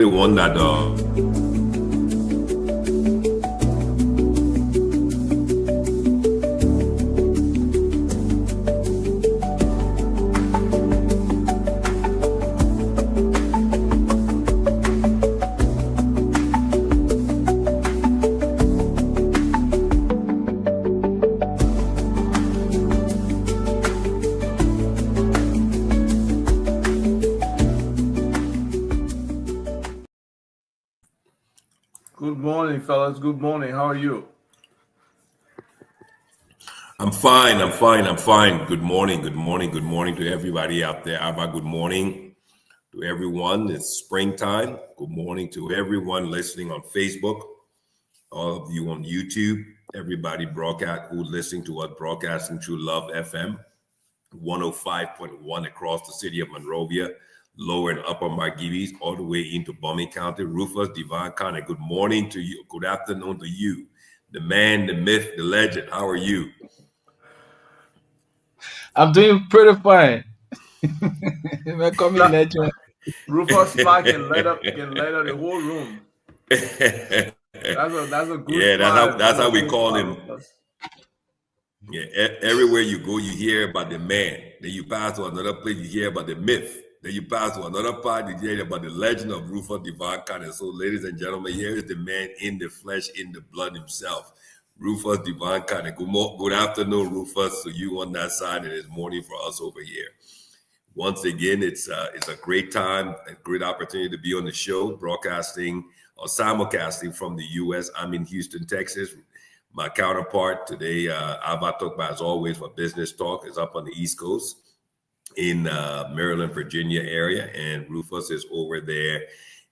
the one that Good morning, fellas. Good morning. How are you? I'm fine. I'm fine. I'm fine. Good morning. Good morning. Good morning to everybody out there. Ava, good morning to everyone. It's springtime. Good morning to everyone listening on Facebook, all of you on YouTube, everybody broadcast who's listening to us broadcasting through Love FM 105.1 across the city of Monrovia, lower and upper Margibi's, all the way into Bombay County. Rufus Divine Connor, good morning to you. Good afternoon to you. The man, the myth, the legend. How are you? I'm doing pretty fine. Welcome, legend. Rufus Smart can light up the whole room. That's a good spot. That's how we call him. Yeah, everywhere you go, you hear about the man. Then you pass to another place, you hear about the myth. Then you pass to another part, you hear about the legend of Rufus Divine Connor. So, ladies and gentlemen, here is the man in the flesh, in the blood himself, Rufus Divine Connor. Good afternoon, Rufus. So you on that side, and it's morning for us over here. Once again, it's a great time, a great opportunity to be on the show, broadcasting or simulcasting from the U.S. I'm in Houston, Texas. My counterpart today, Ava Tokba, as always, for Business Talk, is up on the East Coast in Maryland, Virginia area, and Rufus is over there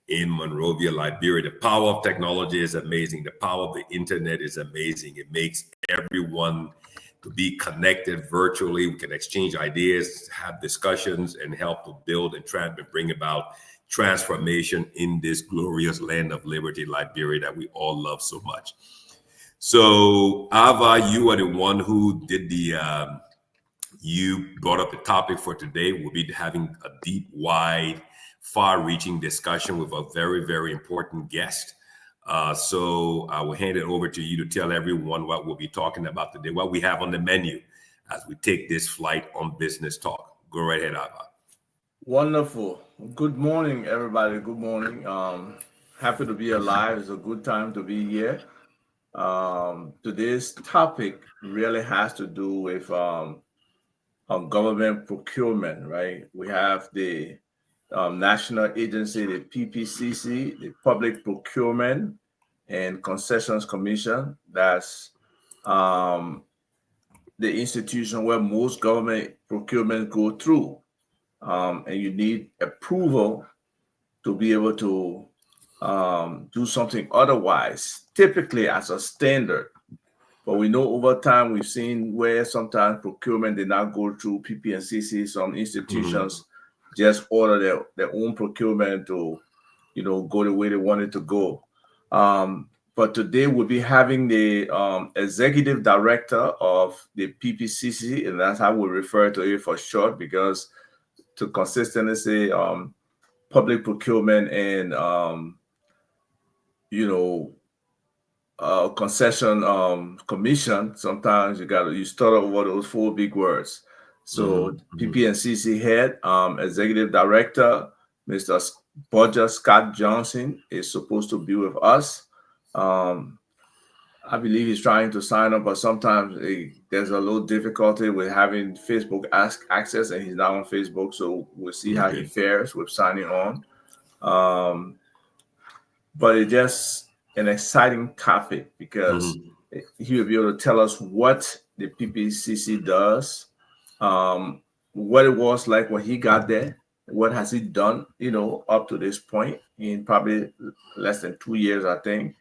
in Monrovia, Liberia. The power of technology is amazing. The power of the internet is amazing. It makes everyone to be connected virtually. We can exchange ideas, have discussions, and help to build and bring about transformation in this glorious land of liberty, Liberia, that we all love so much. So, Ava, you are the one who did you brought up the topic for today. We'll be having a deep, wide, far-reaching discussion with a very, very important guest. So I will hand it over to you to tell everyone what we'll be talking about today, what we have on the menu as we take this flight on Business Talk. Go right ahead, Ava. Wonderful. Good morning, everybody. Good morning. Happy to be alive. It's a good time to be here. Today's topic really has to do with government procurement, right? We have the national agency, the PPCC, the Public Procurement and Concessions Commission. That's the institution where most government procurement go through. And you need approval to be able to do something otherwise, typically as a standard. But we know over time we've seen where sometimes procurement did not go through PPCC. Some institutions just order their own procurement to, go the way they want it to go. But today we'll be having the executive director of the PPCC, and that's how we refer to it for short, because to consistently say public procurement and concession commission, sometimes you stutter over those four big words. So PPCC head, executive director, Mr. Bodger Scot Johnson, is supposed to be with us. I believe he's trying to sign up, but sometimes there's a little difficulty with having Facebook access, and he's not on Facebook. So we'll see how he fares with signing on. But it's just an exciting topic because he will be able to tell us what the PPCC does, what it was like when he got there, what has he done, up to this point in probably less than 2 years, I think.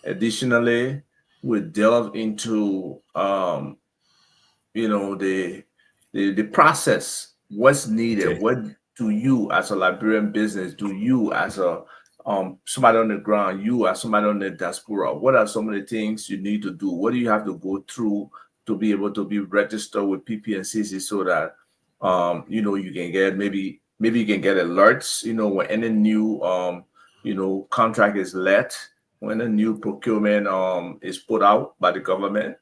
Additionally, we delve into, the process, what's needed, what do you as a Liberian business, do you as a somebody on the ground, you as somebody on the diaspora, what are some of the things you need to do? What do you have to go through to be able to be registered with PPCC so that you can get maybe maybe you can get alerts, when any new, contract is let, when a new procurement is put out by the government.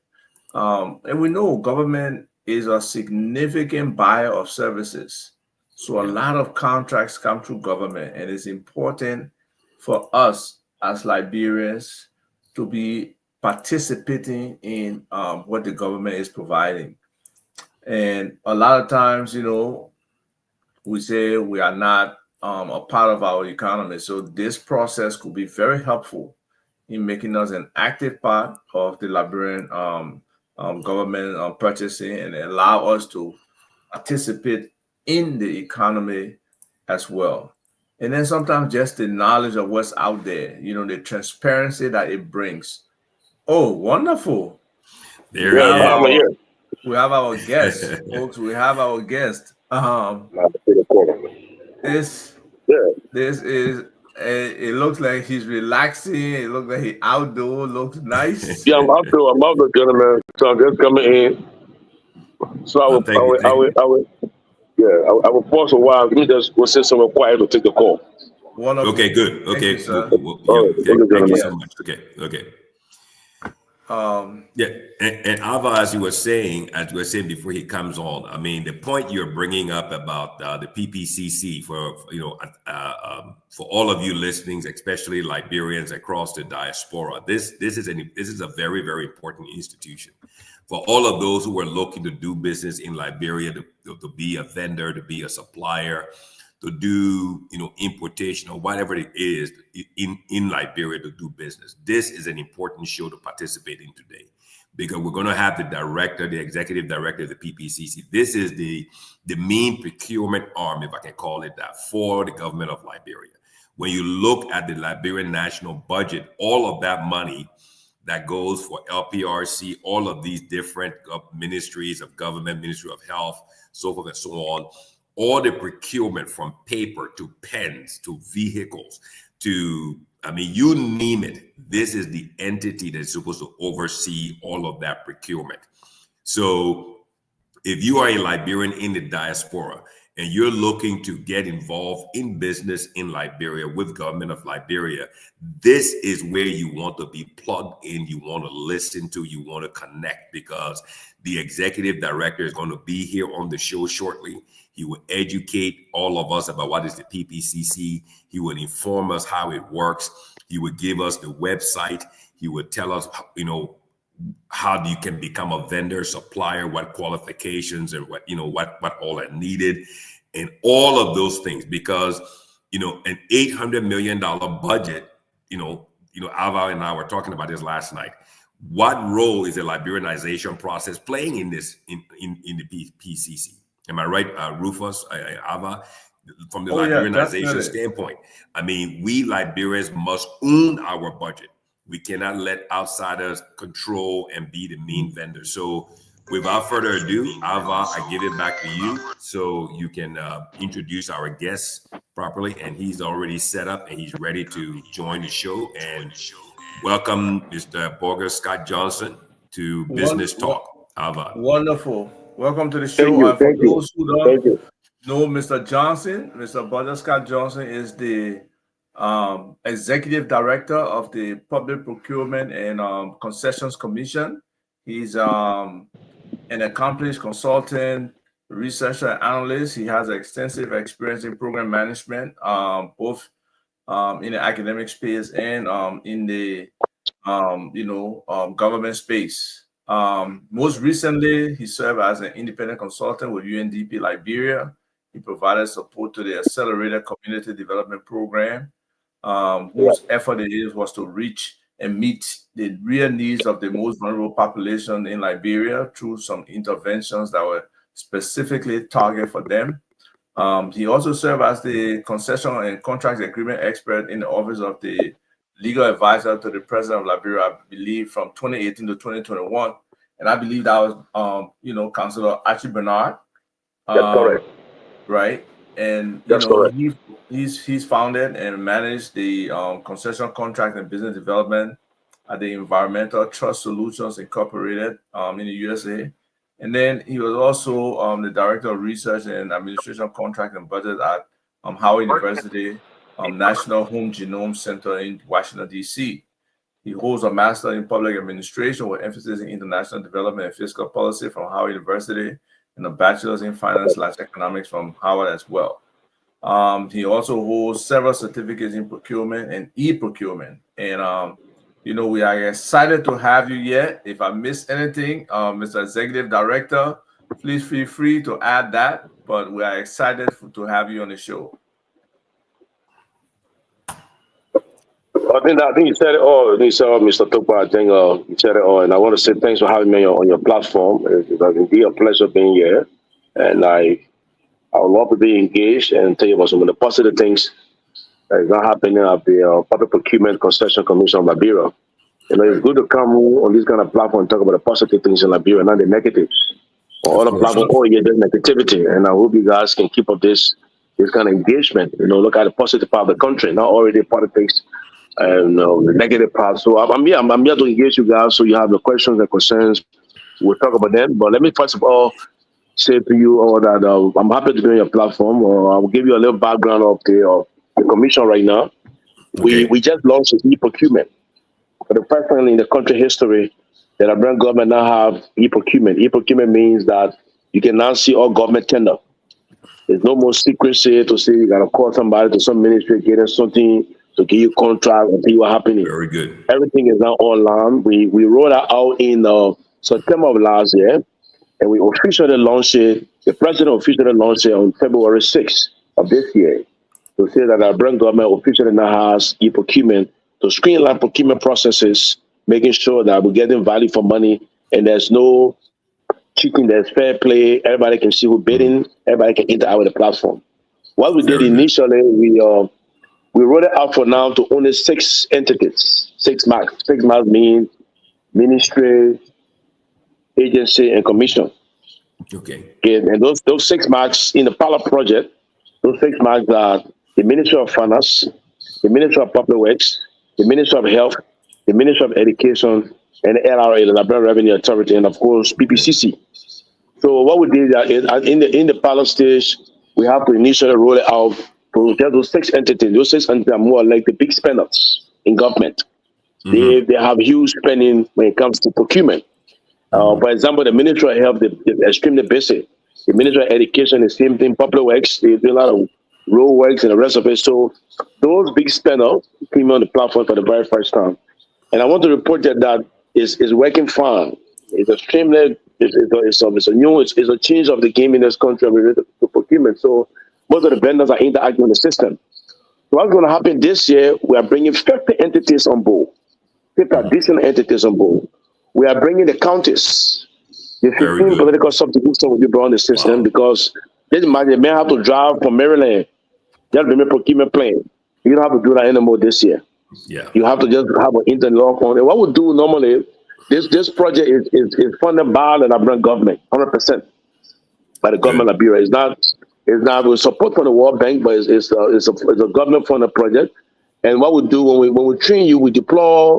And we know government is a significant buyer of services. So a lot of contracts come through government, and it's important for us as Liberians to be participating in what the government is providing. And a lot of times, we say we are not a part of our economy. So this process could be very helpful in making us an active part of the Liberian government purchasing, and allow us to participate in the economy as well. And then sometimes just the knowledge of what's out there, the transparency that it brings. Oh, wonderful. There he is. We have our guest, folks. We have our guest. This is. It looks like he's relaxing. It looks like he outdoor. Looks nice. Yeah, I'm outdoor, gentlemen. So I'm just coming in. So I will pause a while. Let me just go sit somewhere quiet to take the call. Wonderful. Okay, good. Okay, Thank you, thank you so much. Okay. Yeah, and Ava, as you were saying before he comes on, I mean, the point you're bringing up about the PPCC for all of you listening, especially Liberians across the diaspora, this is a very, very important institution for all of those who are looking to do business in Liberia, to be a vendor, to be a supplier, to do importation or whatever it is in Liberia to do business. This is an important show to participate in today, because we're going to have the executive director of the PPCC. This is the main procurement arm, if I can call it that, for the government of Liberia. When you look at the Liberian national budget, all of that money that goes for LPRC, all of these different ministries of government, Ministry of Health, so forth and so on, all the procurement from paper to pens to vehicles to, you name it, this is the entity that's supposed to oversee all of that procurement. So if you are a Liberian in the diaspora and you're looking to get involved in business in Liberia with government of Liberia, this is where you want to be plugged in, you want to listen to, you want to connect, because the executive director is going to be here on the show shortly. He will educate all of us about what is the PPCC. He will inform us how it works. He will give us the website. He will tell us, how you can become a vendor, supplier, what qualifications and what all are needed, and all of those things. Because, an $800 million budget, Ava and I were talking about this last night. What role is the Liberianization process playing in this, in the PPCC? Am I right, Rufus, Ava? From the Liberianization standpoint, we Liberians must own our budget. We cannot let outsiders control and be the main vendor. So without further ado, Ava, I give it back to you so you can introduce our guest properly. And he's already set up and he's ready to join the show. And welcome, Mr. Bodger Scott Johnson, to Business Talk. Ava. Wonderful. Welcome to the show. Thank you. Those who don't know Mr. Johnson, Mr. Bodger Scott Johnson is the executive director of the Public Procurement and Concessions Commission. He's an accomplished consultant, researcher, and analyst. He has extensive experience in program management, both in the academic space and in the government space. Most recently, he served as an independent consultant with UNDP Liberia. He provided support to the Accelerated Community Development Program, whose effort was to reach and meet the real needs of the most vulnerable population in Liberia through some interventions that were specifically targeted for them. He also served as the concession and contract agreement expert in the office of the legal advisor to the president of Liberia, I believe, from 2018 to 2021. And I believe that was, Councillor Archie Bernard. That's correct. Right. And, he's founded and managed the concession contract and business development at the Environmental Trust Solutions Incorporated in the USA. And then he was also the director of research and administration contract and budget at Howard University National Home Genome Center in Washington, D.C. He holds a Master in Public Administration with emphasis in international development and fiscal policy from Howard University and a Bachelor's in Finance/Economics from Howard as well. He also holds several certificates in procurement and e-procurement. And, we are excited to have you here. If I missed anything, Mr. Executive Director, please feel free to add that. But we are excited to have you on the show. I think you said it all. Mr. Tukpa, I think you said it all. And I want to say thanks for having me on your platform. It's indeed a pleasure being here. And I would love to be engaged and tell you about some of the positive things that is not happening at the Public Procurement Concession Commission of Liberia. It's good to come on this kind of platform and talk about the positive things in Liberia, not the negatives. On other platforms, there's negativity. And I hope you guys can keep up this kind of engagement. Look at the positive part of the country, not already politics and the negative part. So I'm here to engage you guys. So you have the questions and concerns. We'll talk about them. But let me first of all say to you all that I'm happy to be on your platform. I'll give you a little background of the commission right now. Okay. We just launched e-procurement. For the first time in the country history, the Liberian government now have e-procurement. E-procurement means that you can now see all government tender. There's no more secrecy to say you got to call somebody to some ministry, getting something to give you contract and see what happening. Very good. Everything is now online. We rolled that out in September of last year, and we officially launched it. The president officially launched it on February 6th of this year to say that our brand government officially now has e-procurement to streamline procurement processes, making sure that we're getting value for money and there's no cheating, there's fair play. Everybody can see who's bidding. Everybody can interact with the platform. What we did initially, we rolled it out for now to only 6 entities, 6 marks. 6 marks means ministry, agency, and commission. Okay. And those 6 marks in the pilot project, those 6 marks are the Ministry of Finance, the Ministry of Public Works, the Ministry of Health, the Ministry of Education, and the LRA, the Liberian Revenue Authority, and of course PPCC. So what we did is in the pilot stage, we have to initially roll it out to get those 6 entities. Those 6 entities are more like the big spenders in government. Mm-hmm. They have huge spending when it comes to procurement. For example, the Ministry of Health, they're extremely busy. The Ministry of Education, the same thing. Public Works, they do a lot of road works and the rest of it. So those big spenders came on the platform for the very first time. And I want to report that is working fine. It's extremely, it's a change of the game in this country related to procurement. So most of the vendors are interacting with the system. So what's going to happen this year, we are bringing 50 entities on board, 50 additional entities on board. We are bringing the counties. The 15 political subdivisions will be brought on the system because they may have to drive from Maryland. You have to make a procurement plan. You don't have to do that anymore this year. Yeah. You have to just have an interlock on it. What we do normally, this project is funded by the Liberian government, 100% by the government of Liberia. It's not with support from the World Bank, but it's a government funded project. And what we do when we train you, we deploy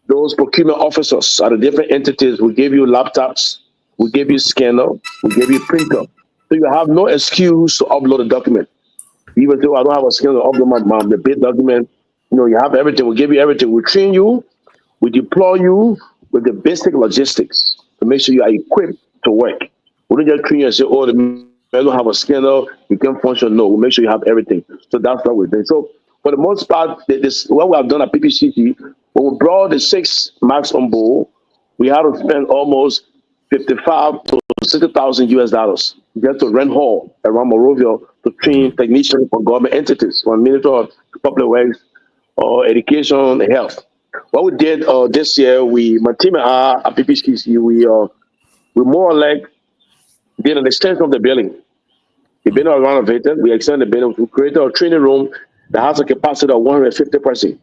those procurement officers at the different entities. We give you laptops, we give you scanner, we give you printer. So you have no excuse to upload a document. Even though I don't have a scanner to upload the bid document, you have everything. We give you everything. We train you, we deploy you with the basic logistics to make sure you are equipped to work. We don't just train you and say, oh, the man don't have a scanner, you can't function. No, we make sure you have everything. So that's what we're doing. So for the most part, what we have done at PPCC, when we brought the 6 marks on board, we had to spend almost $55,000 to $60,000 US just to rent hall around Monrovia to train technicians for government entities, from Ministry of Public Works or Education and Health. What we did this year, my team at PPCC, we more or less did an extension of the building. The building was renovated. We extended the building. We created a training room that has a capacity of 150 persons.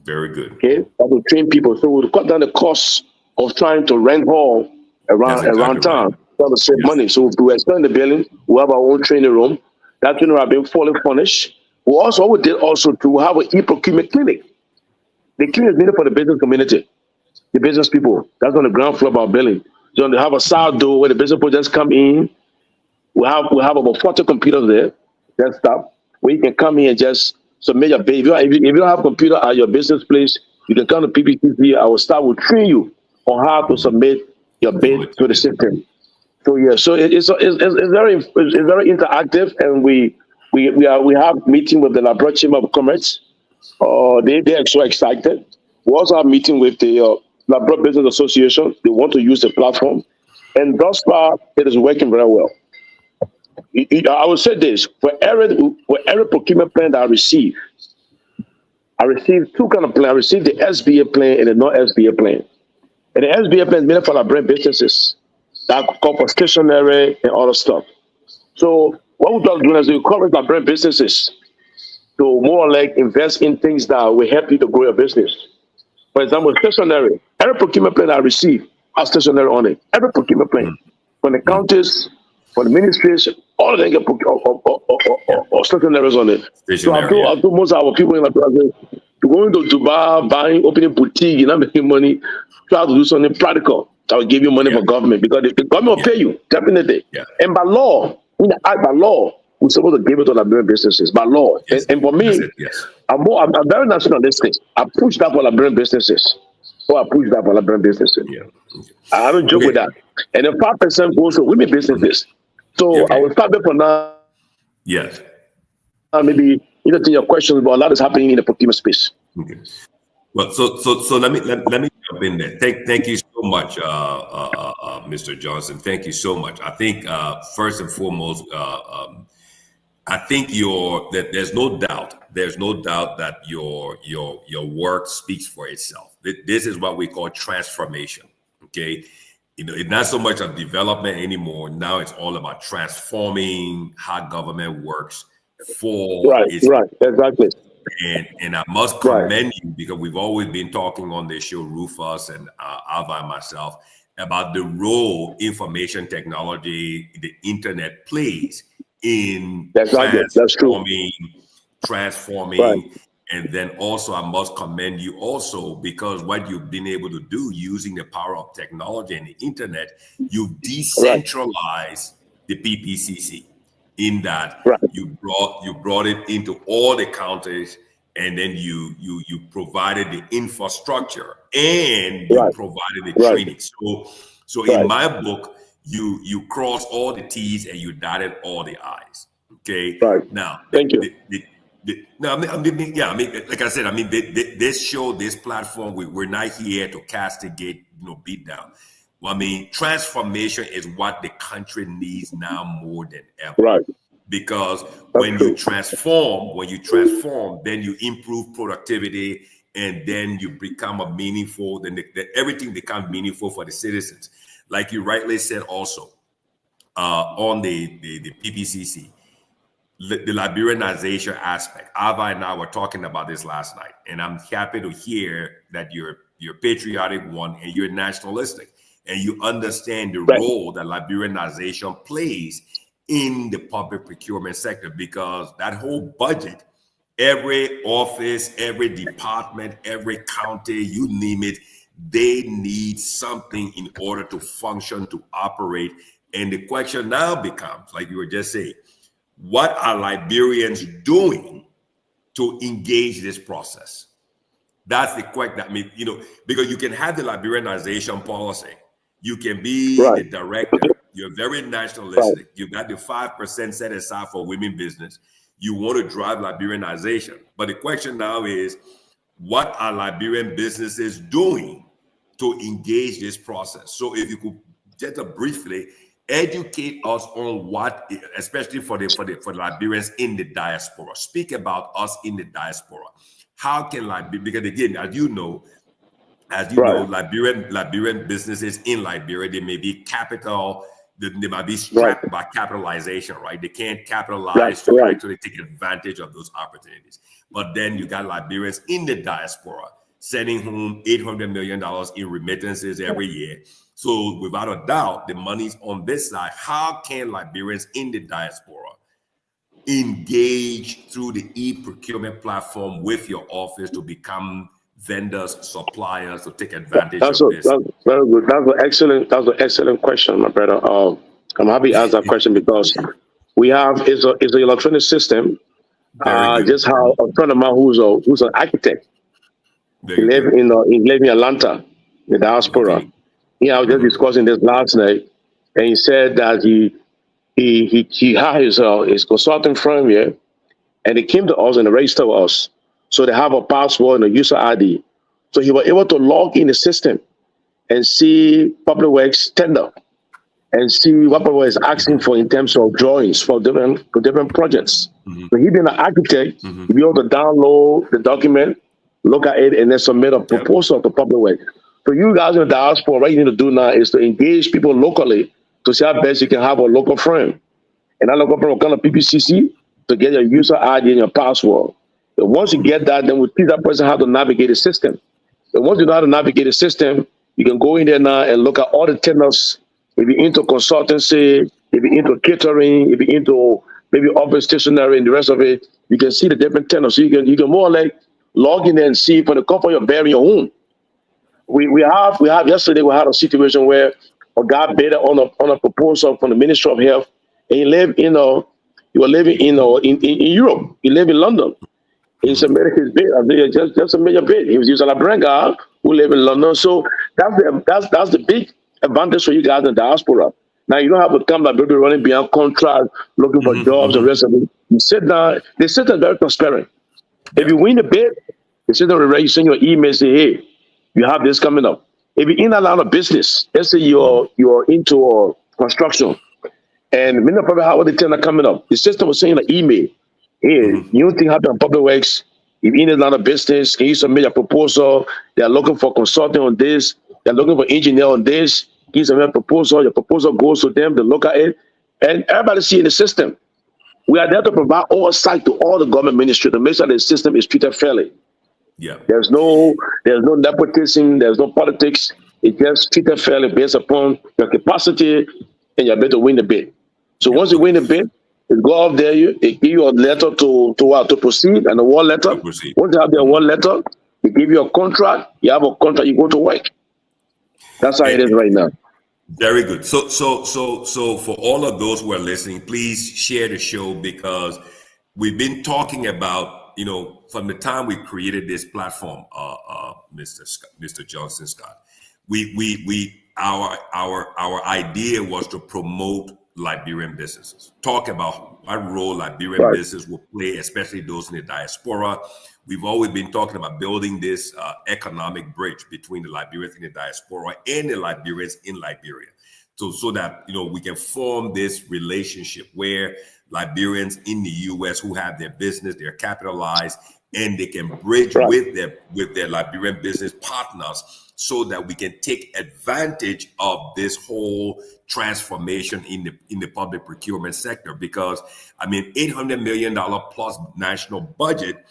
Very good. Okay, that will train people. So we'll cut down the cost of trying to rent hall around town. That will save money. So we expand the building. We have our own training room. That training room has been fully furnished. What we did also to have an e-procurement clinic. The clinic is needed for the business community, the business people. That's on the ground floor of our building. So they have a side door where the business people just come in. We have about 40 computers there, desktop. where you can come in and just submit your bid. If you don't have a computer at your business place, you can come to PPCC. Our staff will train you on how to submit your bid to the system. So yeah, so it's very interactive, and we have meeting with the Liberian Chamber of Commerce. They are so excited. We also have meeting with the Liberian Business Association. They want to use the platform, and thus far it is working very well. I will say this: for every procurement plan that I received two kind of plans. I received the SBA plan and the non-SBA plan. And the SBA plan is made for Liberian businesses that call for stationery and other stuff. So what we are doing is we encourage Liberian businesses to more or less invest in things that will help you to grow your business. For example, stationery. Every procurement plan I receive has stationery on it. Every procurement plan. From the counties, from the ministries, all of them get stationery on it. So I do most of our people in Liberia going to Dubai, buying, opening boutique, you're not making money, try to do something practical that will give you money for government, because the government will pay you, definitely. And by law, we're supposed to give it to Liberian businesses, by law. And for me, I'm very nationalistic. I push that for Liberian businesses. I don't joke with that. And then 5% goes to women businesses. So I will start there for now. Yes. Maybe to your questions, but a lot is happening in the procurement space. Okay. Well, so let me jump in there. Thank you so much, Mr. Johnson. Thank you so much. I think first and foremost, I think there's no doubt that your work speaks for itself. This is what we call transformation. Okay. It's not so much of development anymore. Now it's all about transforming how government works for right, exactly. And I must commend you, because we've always been talking on this show, Rufus and Alva and myself, about the role information technology, the internet plays in transforming. And then also I must commend you also, because what you've been able to do using the power of technology and the internet, you've decentralized the PPCC in that you brought it into all the counties, and then you provided the infrastructure and you provided the training. So in my book, you cross all the T's and you dotted all the I's. Okay. Now, thank you. Like I said, this show, this platform, we're not here to castigate, beat down. Well, transformation is what the country needs now more than ever. Because when you transform, then you improve productivity, and then you become then everything becomes meaningful for the citizens. Like you rightly said also, on the PPCC, the Liberianization aspect. Ava and I were talking about this last night, and I'm happy to hear that you're patriotic one and you're nationalistic, and you understand the role that Liberianization plays in the public procurement sector, because that whole budget, every office, every department, every county, you name it, they need something in order to function, to operate. And the question now becomes, like you were just saying, what are Liberians doing to engage this process? That's the question. Because you can have the Liberianization policy, you can be the director, you're very nationalistic, you got the 5% set aside for women business, you want to drive Liberianization. But the question now is, what are Liberian businesses doing to engage this process? So if you could just briefly educate us on what, especially for the Liberians in the diaspora. Speak about us in the diaspora. How can Liberia, because again, as you know, Liberian businesses in Liberia, they may be they might be strapped by capitalization, right? They can't capitalize to actually take advantage of those opportunities. But then you got Liberians in the diaspora sending home $800 million in remittances every year. So without a doubt, the money's on this side. How can Liberians in the diaspora engage through the e-procurement platform with your office to become vendors, suppliers, to take advantage of this? That's very good. That's an excellent question, my brother. I'm happy to ask that question, because we have is an electronic system Very good. Just how a friend of mine who's an architect. There He you live go. in Atlanta, the diaspora. Okay. Yeah, I was just discussing this last night, and he said that he had his consulting firm here, and they came to us and they registered with us. So they have a password and a user ID. So he was able to log in the system and see Public Works tender and see what Public Works is asking for in terms of drawings for different projects. So he being an architect, he'll be able to download the document, look at it, and then submit a proposal to Public Works. So you guys in the diaspora, what you need to do now is to engage people locally to see how best you can have a local firm. And that local firm will come to PPCC to get your user ID and your password. And once you get that, then we teach that person how to navigate the system. And once you know how to navigate the system, you can go in there now and look at all the tenders. If you're into consultancy, if you're into catering, if you're into maybe office stationery and the rest of it, you can see the different tenders. So you can more or less log in there and see for the company you're bearing your own. We have yesterday we had a situation where a guy bid on a proposal from the Ministry of Health, and he was living in Europe. He lived in London. He submitted his bid. Just a major bid. He was using a Liberian guy who lived in London. So that's the big advantage for you guys in the diaspora. Now you don't have to come like baby running beyond contract, looking for jobs and the rest of it. You sit down. They sit down very transparent. If you win the bid, they sit down and you send your email and say, hey, you have this coming up. If you're in a line of business, let's say you're into construction, and many probably have the tender coming up. The system will send you an email. Hey, new thing happened on Public Works. If you're in a line of business, can you submit a proposal? They're looking for consulting on this. They're looking for engineer on this. Can you submit a proposal? Your proposal goes to them. They look at it, and everybody see in the system. We are there to provide oversight to all the government ministry to make sure the system is treated fairly. Yeah. There's no nepotism, there's no politics. It's just treated fairly based upon your capacity and your ability to win the bid. So once you win the bid, you go out there, they give you a letter to proceed, and a award letter. Once you have the award letter, they give you a contract, you have a contract, you go to work. That's how it is right now. Very good. So for all of those who are listening, please share the show, because we've been talking about, from the time we created this platform, Mr. Johnson Scott, our idea was to promote Liberian businesses, talk about what role Liberian business will play, especially those in the diaspora. We've always been talking about building this economic bridge between the Liberians in the diaspora and the Liberians in Liberia. So that, we can form this relationship where Liberians in the U.S. who have their business, they're capitalized, and they can bridge with their Liberian business partners, so that we can take advantage of this whole transformation in the public procurement sector. Because $800 million plus national budget.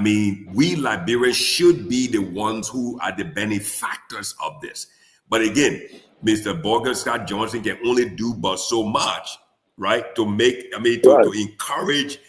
We Liberians should be the ones who are the benefactors of this. But again, Mr. Bodger Scott Johnson can only do but so much, right? To make, to encourage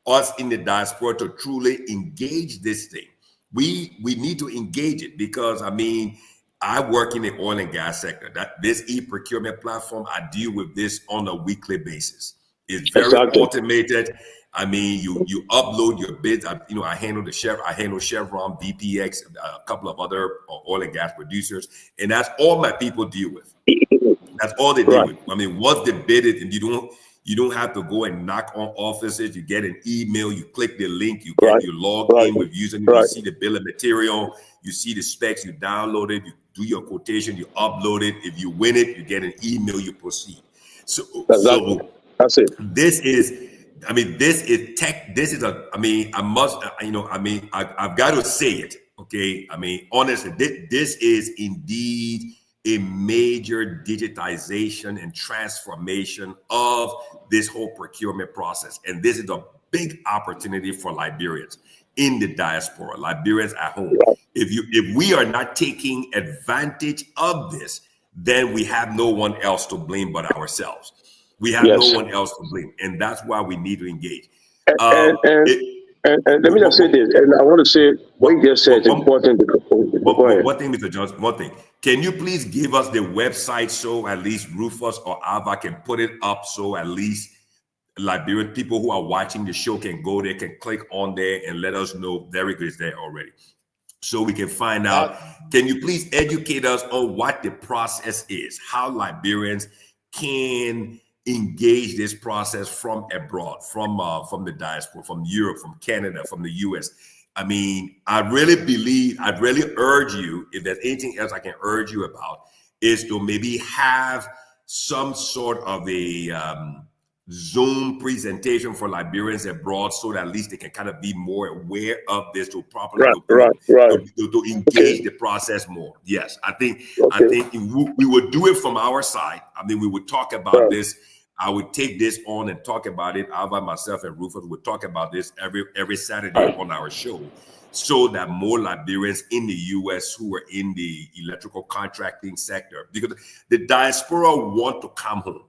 us in the diaspora to truly engage this thing. We need to engage it, because I work in the oil and gas sector. That this e-procurement platform, I deal with this on a weekly basis. It's very automated. You upload your bids. I handle Chevron, VPX, a couple of other oil and gas producers, and that's all my people deal with. That's all they deal with. Once the bid is, and you don't have to go and knock on offices. You get an email, you click the link, you log in with username, you see the bill of material, you see the specs, you download it, you do your quotation, you upload it. If you win it, you get an email, you proceed. So that's it. This is tech. This is I've got to say it. Okay. Honestly, this is indeed a major digitization and transformation of this whole procurement process. And this is a big opportunity for Liberians in the diaspora, Liberians at home. If we are not taking advantage of this, then we have no one else to blame but ourselves. We have no one else to blame. And that's why we need to engage. And let me just say this, and I want to say what you just said is important. One thing, Mr. Johnson, one thing. Can you please give us the website so at least Rufus or Ava can put it up, so at least Liberian people who are watching the show can go there, can click on there and let us know Derek is there already. So we can find out. Can you please educate us on what the process is, how Liberians can engage this process from abroad, from the diaspora, from Europe, from Canada, from the US? I mean, I'd really urge you, if there's anything else I can urge you about, is to maybe have some sort of a Zoom presentation for Liberians abroad, so that at least they can kind of be more aware of this, to properly to engage the process more. Yes, I think we would do it from our side. I mean, we would talk about this. I would take this on and talk about it. Alva, myself, and Rufus would talk about this every Saturday on our show, so that more Liberians in the U.S. who are in the electrical contracting sector, because the diaspora want to come home.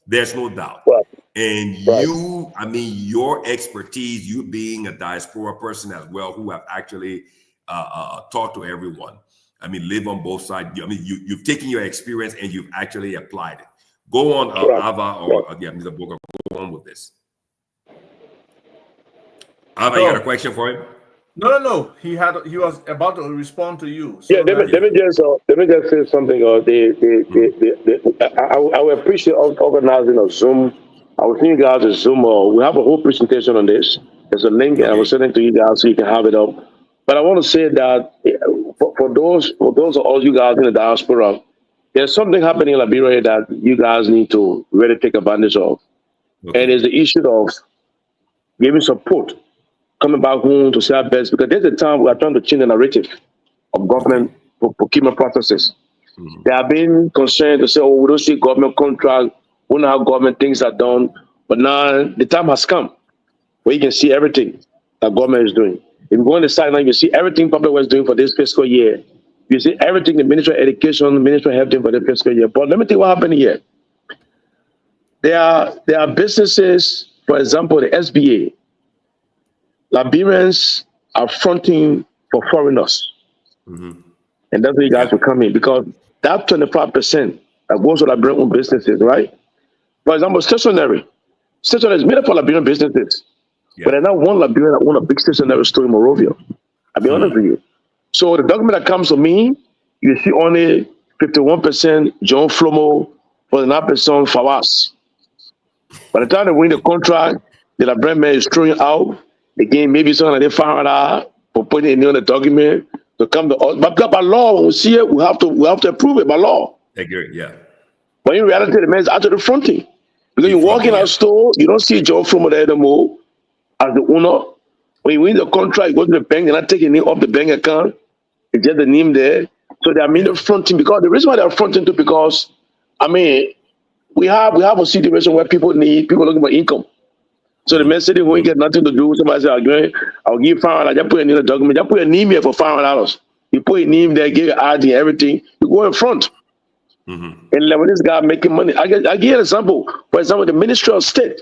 There's no doubt. And you, I mean, your expertise, you being a diaspora person as well, who have actually talked to everyone. I mean, live on both sides. I mean, you've taken your experience and you've actually applied it. Go on, Ava, or Mr. Bodger, go on with this. Ava, you got a question for him? No. He was about to respond to you. So let me just say something. I will appreciate organizing a Zoom. I will send you guys a Zoom. We have a whole presentation on this. There's a link, and I will send it to you guys so you can have it up. But I want to say that for those of all you guys in the diaspora, there's something happening in Liberia that you guys need to really take advantage of. And it's the issue of giving support, coming back home to say our best, because there's a time we are trying to change the narrative of government procurement processes. They have been concerned to say, oh, we don't see government contract, we know how government things are done. But now the time has come where you can see everything that government is doing. If you go on the side now, you see everything public was doing for this fiscal year. You see everything the Ministry of Education, the Ministry of Health doing for the fiscal year. But let me tell you what happened here. There are businesses, for example, the SBA. Liberians are fronting for foreigners. And that's where you guys will come in, because that 25% that goes to Liberian owned businesses, right? For example, stationery. Stationery is made up for Liberian businesses. But there's not one Liberian that owns a big stationery store in Morovia. I'll be honest with you. So the document that comes to me, you see only 51% John Flomo, 49% Fawas. By the time they win the contract, the Liberian man is throwing out. Again, maybe something like $500 for putting it on the document to come to us. But by law, when we see it, we have to approve it by law. I agree, yeah. But in reality, the man is out of the fronting. Because you walk in our store, you don't see John Flomo there anymore as the owner. When you win the contract, you go to the bank, they're not taking it off the bank account. It's just the name there. So they are made of fronting, because the reason why they're fronting too, because I mean, we have a situation where people looking for income. So the man said, when you get nothing to do, somebody say, I'll give $500. Just put it in the document. Just put your name here for $500. You put your name there, give your ID, everything. You go in front. And when this guy making money, I give you an example. For example, the Ministry of State,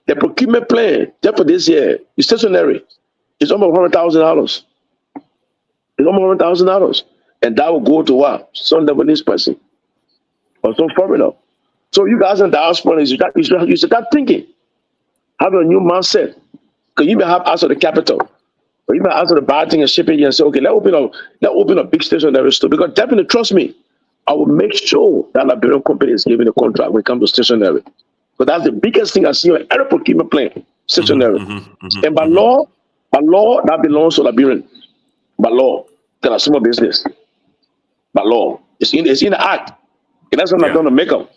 the procurement plan just for this year, the stationery, is almost $100,000. It's almost $100,000. And that will go to what? Some Lebanese person or some foreigner. So you guys in the diaspora, you should start thinking. Have a new mindset. Because you may have asked for the capital. Or you may ask for the bad thing and shipping and say, okay, let's open a big stationery store. Because definitely, trust me, I will make sure that Liberian company is giving a contract when it comes to stationery. But that's the biggest thing I see on every procurement plan, stationery. And by law, that belongs to Liberian. By law, they're a small business. By law. It's in the act. And that's what I'm going to make up.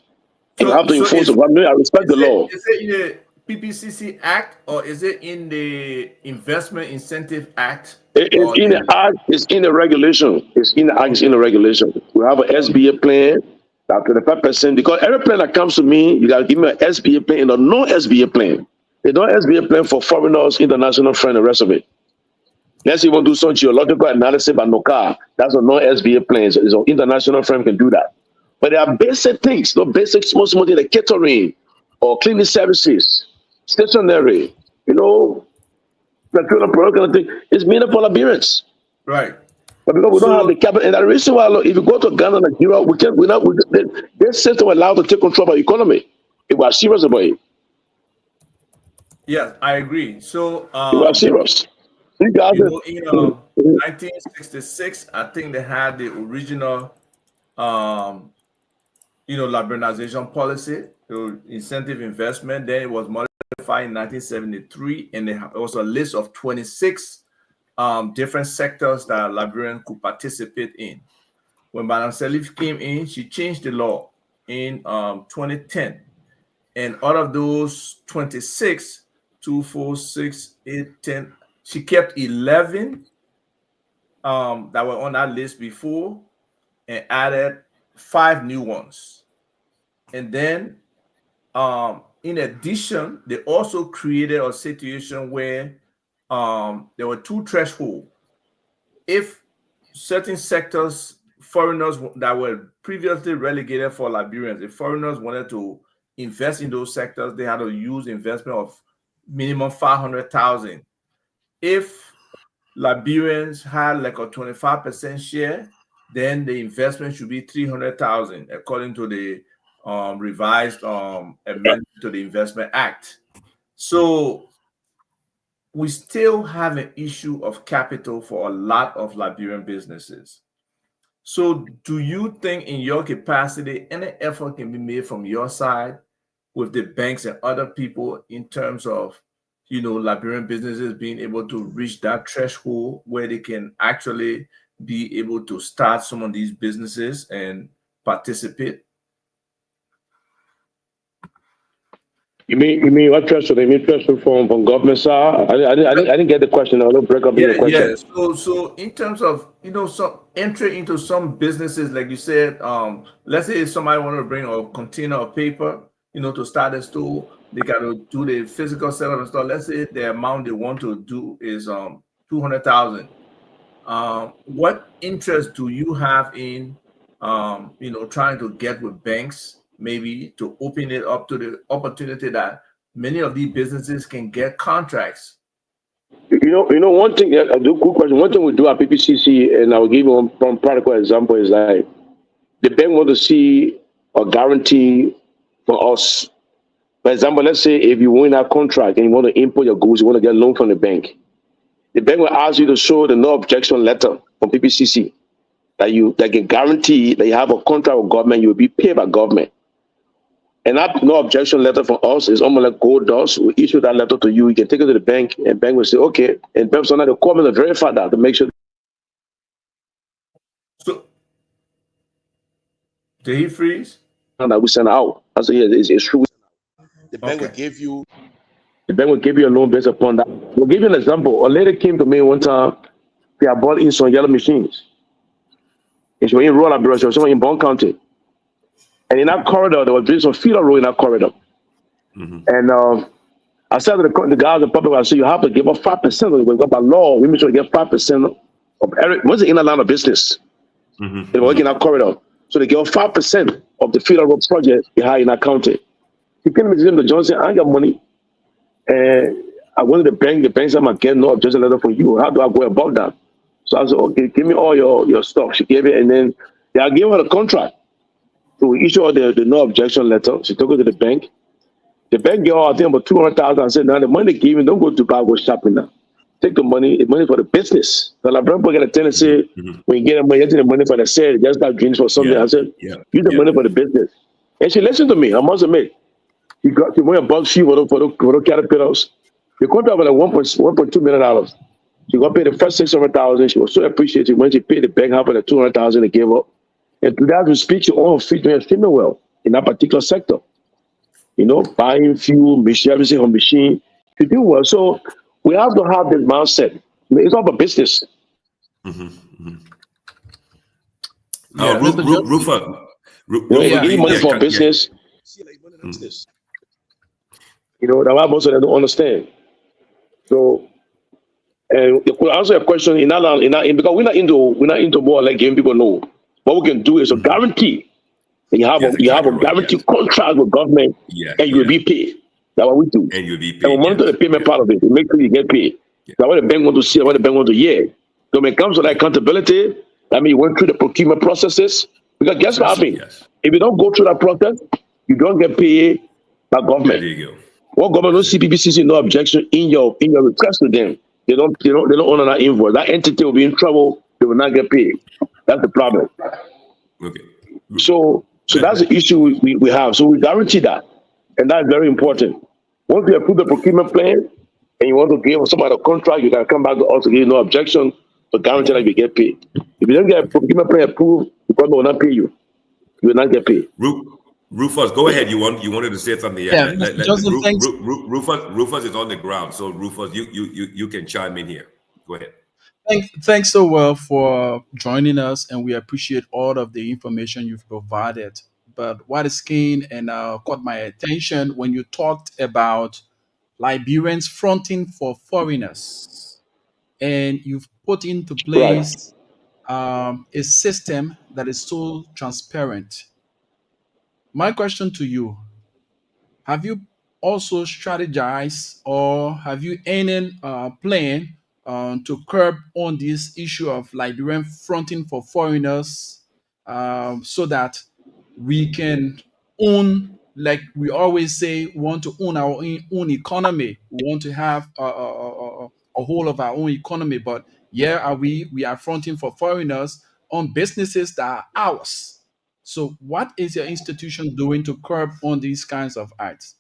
You have to enforce it. I respect the law. Is it in the PPCC Act, or is it in the Investment Incentive Act? It's in the act. It's in the regulation. It's in the act. It's in the regulation. We have an SBA plan, that 25%. Because every plan that comes to me, you got to give me an SBA plan and a non-SBA plan. The non-SBA plan for foreigners, international friends, and the rest of it. Let's even do some geological analysis by NOCA. That's a non-SBA plan. So an international firm can do that. But there are basic things, basic small things like catering or cleaning services, stationery, that kind of product kind of thing. It's made up for Liberians. Right. But because we don't have the capital, and the reason why, if you go to Ghana, Nigeria, this system allows to take control of our economy if we are serious about it. Yes, I agree. So, You are serious. You guys you are, know, in 1966, I think they had the original, um, liberalization policy, incentive investment. Then it was modified in 1973, and there was a list of 26 different sectors that Liberian could participate in. When Madam Salif came in, she changed the law in 2010. And out of those 26, 2, 4, 6, 8, 10, she kept 11 that were on that list before and added 5 new ones. And then, in addition, they also created a situation where there were 2 thresholds. If certain sectors, foreigners that were previously relegated for Liberians, if foreigners wanted to invest in those sectors, they had to use investment of minimum 500,000. If Liberians had like a 25% share, then the investment should be 300,000, according to the revised amendment to the Investment Act. So we still have an issue of capital for a lot of Liberian businesses. So do you think in your capacity, any effort can be made from your side with the banks and other people in terms of, Liberian businesses being able to reach that threshold where they can actually be able to start some of these businesses and participate? you mean what threshold? You mean threshold from government side? I didn't get the question. I'll break up your question. So in terms of some entry into some businesses, like you said, let's say if somebody want to bring a container of paper, to start a store, they got to do the physical setup and stuff. Let's say the amount they want to do is 200,000. What interest do you have in trying to get with banks, maybe to open it up to the opportunity that many of these businesses can get contracts? One thing, I do good question. One thing we do at PPCC, and I'll give you one practical example, is like the bank want to see a guarantee for us. For example, let's say if you win that contract and you want to import your goods, you want to get a loan from the bank will ask you to show the no objection letter from PPCC that can guarantee that you have a contract with government, you will be paid by government. And that no objection letter from us is almost like gold dust. We issue that letter to you. You can take it to the bank, and bank will say, okay. And banks on the government will verify that to make sure. So, did he freeze? That we send out. I said, yeah, it's true. The bank will give you. The bank will give you a loan based upon that. We'll give you an example. A lady came to me one time. They had bought in some yellow machines. And she was in rural Liberia. She was in Bond County. And in that corridor, there was doing some feeder road in that corridor. Mm-hmm. And I said to the guys in the public, I said, you have to give up 5%. By law, we make sure to get 5% of every, what's the inner line of business? Mm-hmm. They were working in that corridor. So they give up 5% of the feeder road project they had in that county. He came to the Johnson, I got money. And I went to the bank said, I'm getting no objection letter for you. How do I go about that? So I said, okay, give me all your stuff. She gave it, and then I gave her the contract. So we issued her the no objection letter. She took it to the bank. The bank gave her, I think, about 200,000. I said, now the money they give me, don't go to buy, go shopping now. Take the money for the business. The Liberian people get a tendency, when you get the money, you take the money for the sale, just got dreams for something. I said, use the money for the business. And she listened to me, I must admit. She went a bulk sheet for the caterpillars. The contract was like $1.2 million. She got paid the first 600,000. She was so appreciative when she paid the bank half of the 200,000 they gave her. And to that, we speak to all feet doing extremely well in that particular sector. Buying fuel, machine, on machine, to do well. So we have to have this mindset. It's all about business. Mm-hmm. We give money for business. That why most of them don't understand. So, and to answer your question, because we're not into more like giving people know. What we can do is a guarantee. And you have a guarantee contract with government, and you will be paid. That's what we do. And you'll be paid. And we monitor the payment part of it to make sure you get paid. That's what the bank want to see, what the bank want to hear. So when it comes to that accountability, I mean, you went through the procurement processes. Because guess what happens? If you don't go through that process, you don't get paid by government. There you go. What government don't see PPCC no objection in your request to them. They don't honor that invoice. That entity will be in trouble. They will not get paid. That's the problem. Okay. So that's the issue we have. So we guarantee that, and that's very important. Once you approve the procurement plan and you want to give somebody a contract, you can come back to us to give no objection to guarantee that you get paid. If you don't get a procurement plan approved, the government will not pay you. You will not get paid. Rufus, go ahead. You wanted to say something. Yeah, Joseph, thanks. Rufus is on the ground, so Rufus, you can chime in here. Go ahead. Thanks so well for joining us, and we appreciate all of the information you've provided. But what is keen and caught my attention when you talked about Liberians fronting for foreigners, and you've put into place a system that is so transparent. My question to you: have you also strategized, or have you any plan to curb on this issue of Liberian fronting for foreigners, so that we can own, like we always say, we want to own our own economy. We want to have a whole of our own economy, but we are fronting for foreigners on businesses that are ours. So what is your institution doing to curb on these kinds of acts?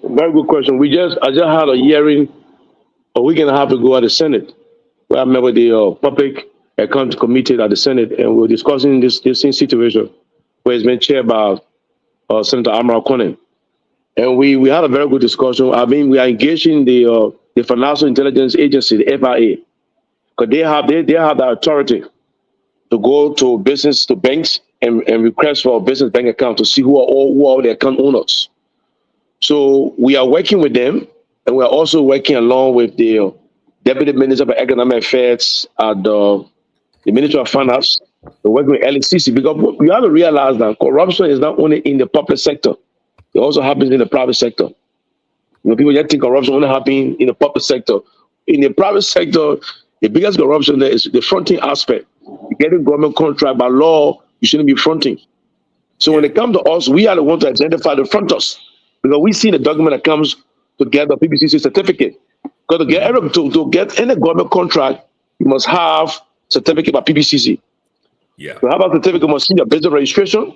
Very good question. I just had a hearing a week and a half ago at the Senate, where I met with the Public Account Committee at the Senate, and we were discussing this same situation, where it's been chaired by Senator Amara Conan. And we had a very good discussion. I mean, we are engaging the Financial Intelligence Agency, the FIA, because they have the authority to go to banks and request for a business bank account to see who are the account owners. So we are working with them, and we are also working along with the Deputy Minister for Economic Affairs at the Ministry of Finance. We're working with LCC, because we have to realize that corruption is not only in the public sector; it also happens in the private sector. People just think corruption only happens in the public sector. In the private sector, the biggest corruption there is the fronting aspect. Getting government contract by law, you shouldn't be fronting. So when it comes to us, we are the ones to identify the fronters, because we see the document that comes to get the PPCC certificate. Because to get any government contract, you must have certificate by PPCC. Yeah. To have a certificate, you must see your business registration,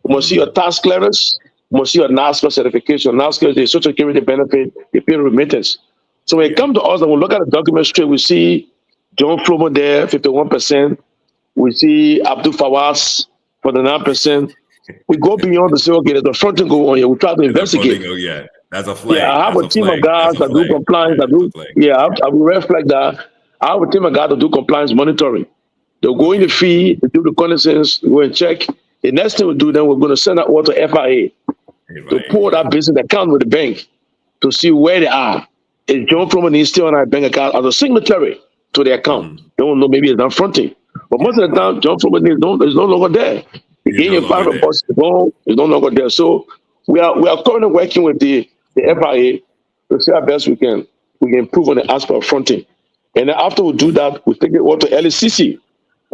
you must see your tax clearance, you must see your NASPA certification. NASPA is the Social Security benefit, the pay remittance. So when it comes to us, and we look at the document straight, we see John Flomo there, 51%. We see Abdul Fawaz, 49%. We go beyond the say, okay, there's a fronting go on here. We try to investigate. Oh, yeah. That's a flag. Yeah, I have a team of guys that do compliance. I will red flag that. I have a team of guys that do compliance monitoring. They'll go in the feed, they do the reconnaissance, go and check. The next thing we do, then we're going to send out water to FIA to pull that business account with the bank to see where they are. Is John Froman is still on our bank account as a signatory to the account? They don't know, maybe it's not fronting. But most of the time, John Froman is no longer there. Again, your part of the boss is no longer there. So we are currently working with the FIA to see how best we can improve on the aspect of fronting. And then after we do that, we take it over to LCC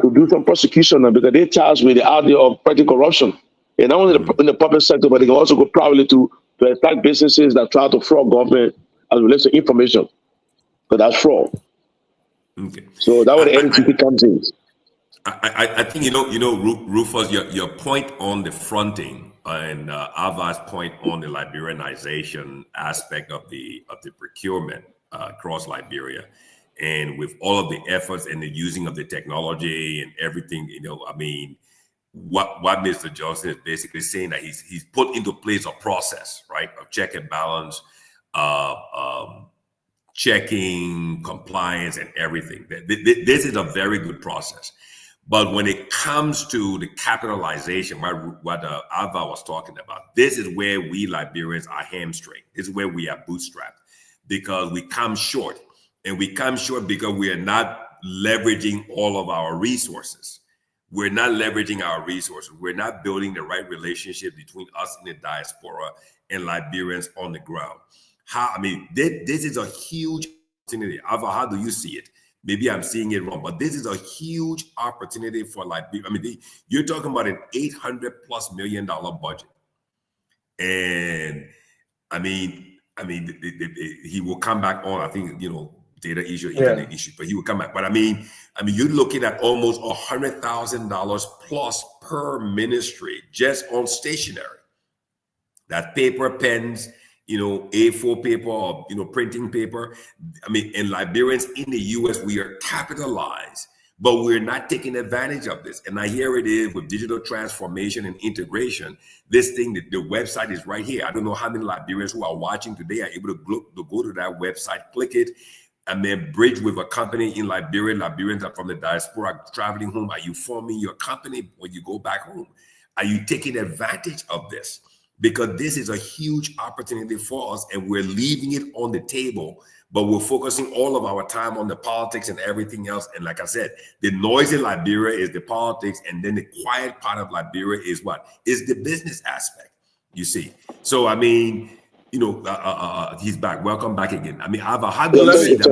to do some prosecution, because they're charged with the idea of petty corruption. And not only in the public sector, but they can also go privately to attack businesses that try to fraud government as it relates to information. So that's fraud. Okay. So that's where the LCC comes in. I think Rufus, your point on the fronting and Ava's point on the Liberianization aspect of the procurement across Liberia, and with all of the efforts and the using of the technology and everything, I mean, what Mr. Johnson is basically saying, that he's put into place a process, right, of check and balance, checking compliance and everything. This is a very good process. But when it comes to the capitalization, what Ava was talking about, this is where we Liberians are hamstringed. This is where we are bootstrapped, because we come short. And we come short because we are not leveraging all of our resources. We're not leveraging our resources. We're not building the right relationship between us in the diaspora and Liberians on the ground. This is a huge opportunity. Ava, how do you see it? Maybe I'm seeing it wrong, but this is a huge opportunity for Liberia. You're talking about an $800+ million budget. And I mean, he will come back on. I think data issue, Yeah. internet issue, but he will come back. But I mean, you're looking at almost $100,000 plus per ministry just on stationery. That paper, pens, A4 paper, or printing paper. I mean, and Liberians in the U.S., we are capitalized, but we're not taking advantage of this. And now here it is with digital transformation and integration. This thing, the website is right here. I don't know how many Liberians who are watching today are able to go to that website, click it, and then bridge with a company in Liberia. Liberians are from the diaspora traveling home. Are you forming your company when you go back home? Are you taking advantage of this? Because this is a huge opportunity for us, and we're leaving it on the table, but we're focusing all of our time on the politics and everything else. And like I said, the noise in Liberia is the politics, and then the quiet part of Liberia is what? Is the business aspect, you see. So, I mean, he's back. Welcome back again. I mean, how do you see that?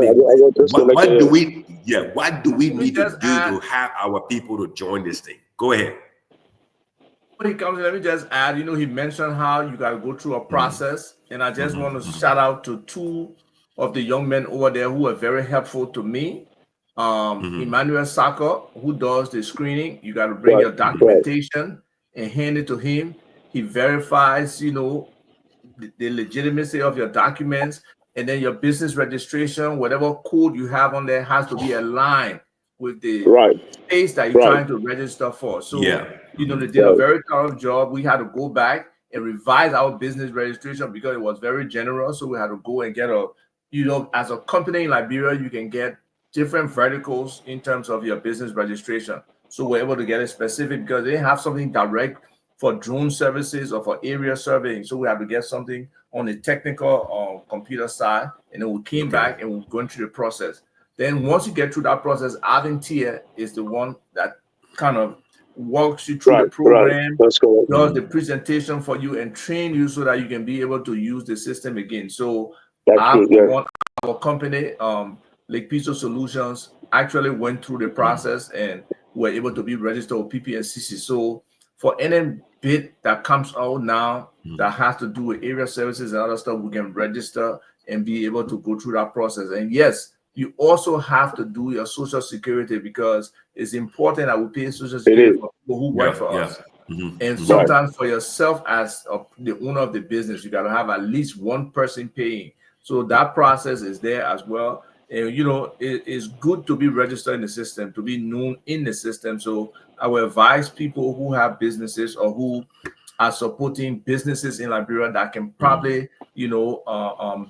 What do we need to do to have our people to join this thing? Go ahead. He comes in, let me just add, he mentioned how you got to go through a process. And I just want to shout out to two of the young men over there who are very helpful to me. Emmanuel Saka, who does the screening. You got to bring your documentation and hand it to him. He verifies, the legitimacy of your documents, and then your business registration, whatever code you have on there has to be aligned with the space that you're trying to register for. So, they did a very thorough job. We had to go back and revise our business registration because it was very general. So we had to go and get as a company in Liberia, you can get different verticals in terms of your business registration. So we're able to get it specific because they didn't have something direct for drone services or for area surveying. So we had to get something on the technical computer side. And then we came back and we're going through the process. Then once you get through that process, Aventia is the one that kind of walks you through the program, does the presentation for you, and train you so that you can be able to use the system again. So our company, Lake Piso Solutions, actually went through the process and were able to be registered with PPCC. So for any bid that comes out now that has to do with area services and other stuff, we can register and be able to go through that process. And yes, you also have to do your social security because it's important that we pay social security for people who work for us. And sometimes for yourself as the owner of the business, you got to have at least one person paying. So that process is there as well. And, it is good to be registered in the system, to be known in the system. So I will advise people who have businesses or who are supporting businesses in Liberia that can probably,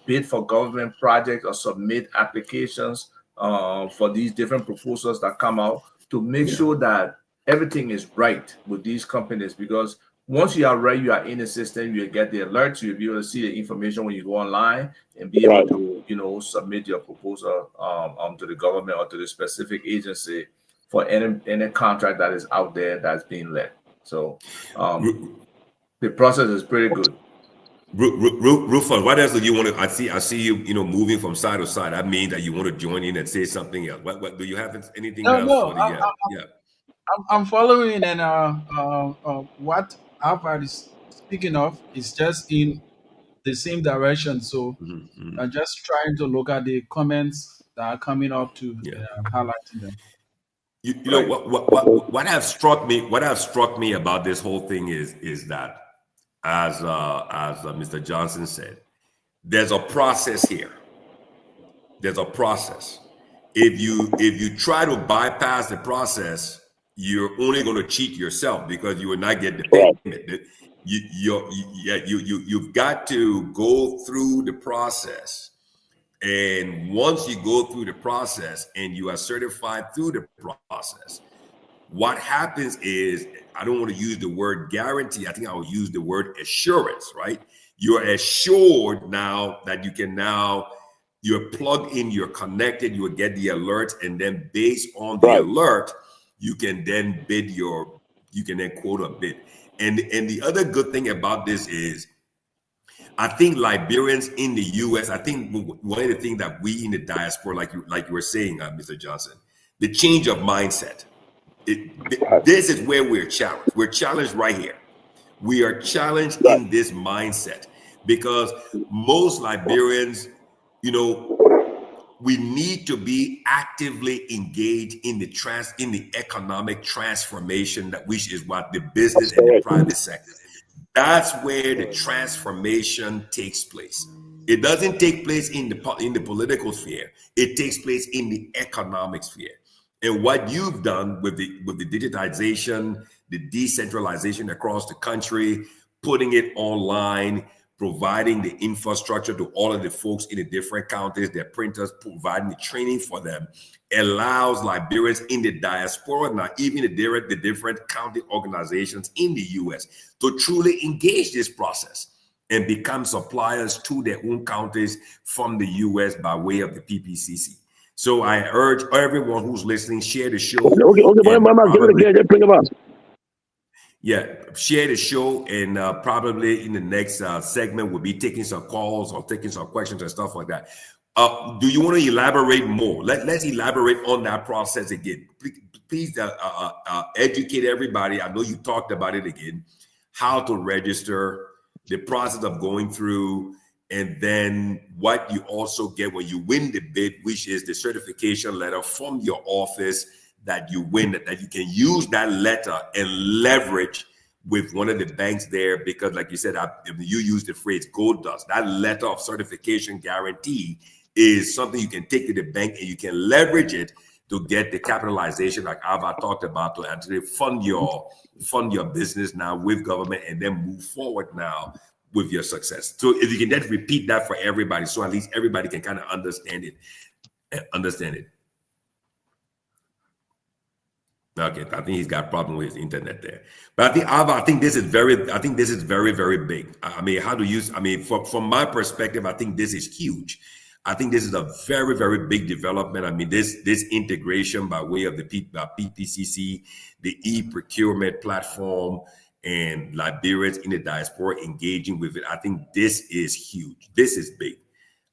bid for government projects or submit applications for these different proposals that come out to make sure that everything is right with these companies. Because once you are right, you are in the system, you get the alerts, you'll be able to see the information when you go online and be able to, submit your proposal to the government or to the specific agency for any contract that is out there that's being let. So the process is pretty good. Rufus, what else do you want to? I see you, moving from side to side. I mean that you want to join in and say something else. What do you have anything else? No, I'm following, and what Alfred is speaking of is just in the same direction. So I'm just trying to look at the comments that are coming up to highlighting them. You know what have struck me about this whole thing is that as Mr. Johnson said, there's a process here. There's a process. If you try to bypass the process, you're only going to cheat yourself because you will not get the payment. You've got to go through the process, and once you go through the process and you are certified through the process, what happens is, I don't want to use the word guarantee. I think I will use the word assurance, right? You're assured now that you're plugged in, you're connected, you will get the alerts, and then based on the alert, you can then quote a bid. And the other good thing about this is, I think Liberians in the U.S., I think one of the things that we in the diaspora, like you were saying, Mr. Johnson, the change of mindset. This is where we're challenged. We're challenged right here. We are challenged in this mindset because most Liberians, you know, we need to be actively engaged in the economic transformation, that which is what the business and the private sector. That's where the transformation takes place. It doesn't take place in the political sphere. It takes place in the economic sphere. And what you've done with the digitization, the decentralization across the country, putting it online, providing the infrastructure to all of the folks in the different counties, their printers, providing the training for them, allows Liberians in the diaspora, now even the different county organizations in the U.S. to truly engage this process and become suppliers to their own counties from the U.S. by way of the PPCC. So I urge everyone who's listening, share the show. Yeah, share the show, and probably in the next segment, we'll be taking some calls or taking some questions and stuff like that. Do you want to elaborate more? Let's elaborate on that process again. Please educate everybody. I know you talked about it again, how to register, the process of going through, and then what you also get when you win the bid, which is the certification letter from your office that you win, that you can use that letter and leverage with one of the banks there, because like you said, you use the phrase gold dust. That letter of certification guarantee is something you can take to the bank and you can leverage it to get the capitalization like Ava talked about, to actually fund your business now with government and then move forward now with your success. So if you can just repeat that for everybody, so at least everybody can kind of understand it. Okay, I think he's got a problem with his internet there. But I think, Ava, I think this is very, very big. I mean, from my perspective, I think this is huge. I think this is a very, very big development. I mean, this integration by way of the PPCC, the e-procurement platform, and Liberians in the diaspora engaging with it. I think this is huge. This is big.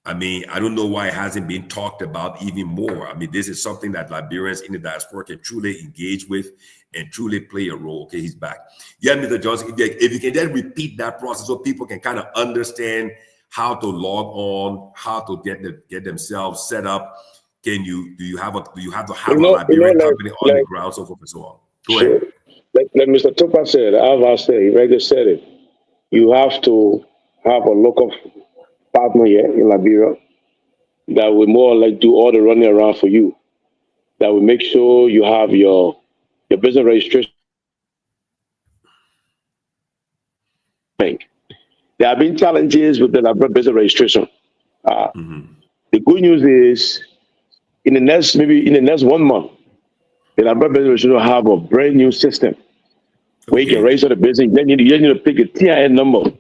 I mean, I don't know why it hasn't been talked about even more. I mean, this is something that Liberians in the diaspora can truly engage with and truly play a role. Okay, he's back. Yeah, Mr. Johnson, if you can then repeat that process so people can kind of understand how to log on, how to get themselves set up. Do you have to have a Liberian company on the ground, so forth and so on? Go ahead. Like Mr. Tupa said, I've said, he already said it. You have to have a local partner here in Liberia that will more like do all the running around for you. That will make sure you have your business registration. There have been challenges with the Liberian business registration. The good news is, in the next 1 month, the Liberian business registration will have a brand new system where you can register the business. You need to pick a TIN number.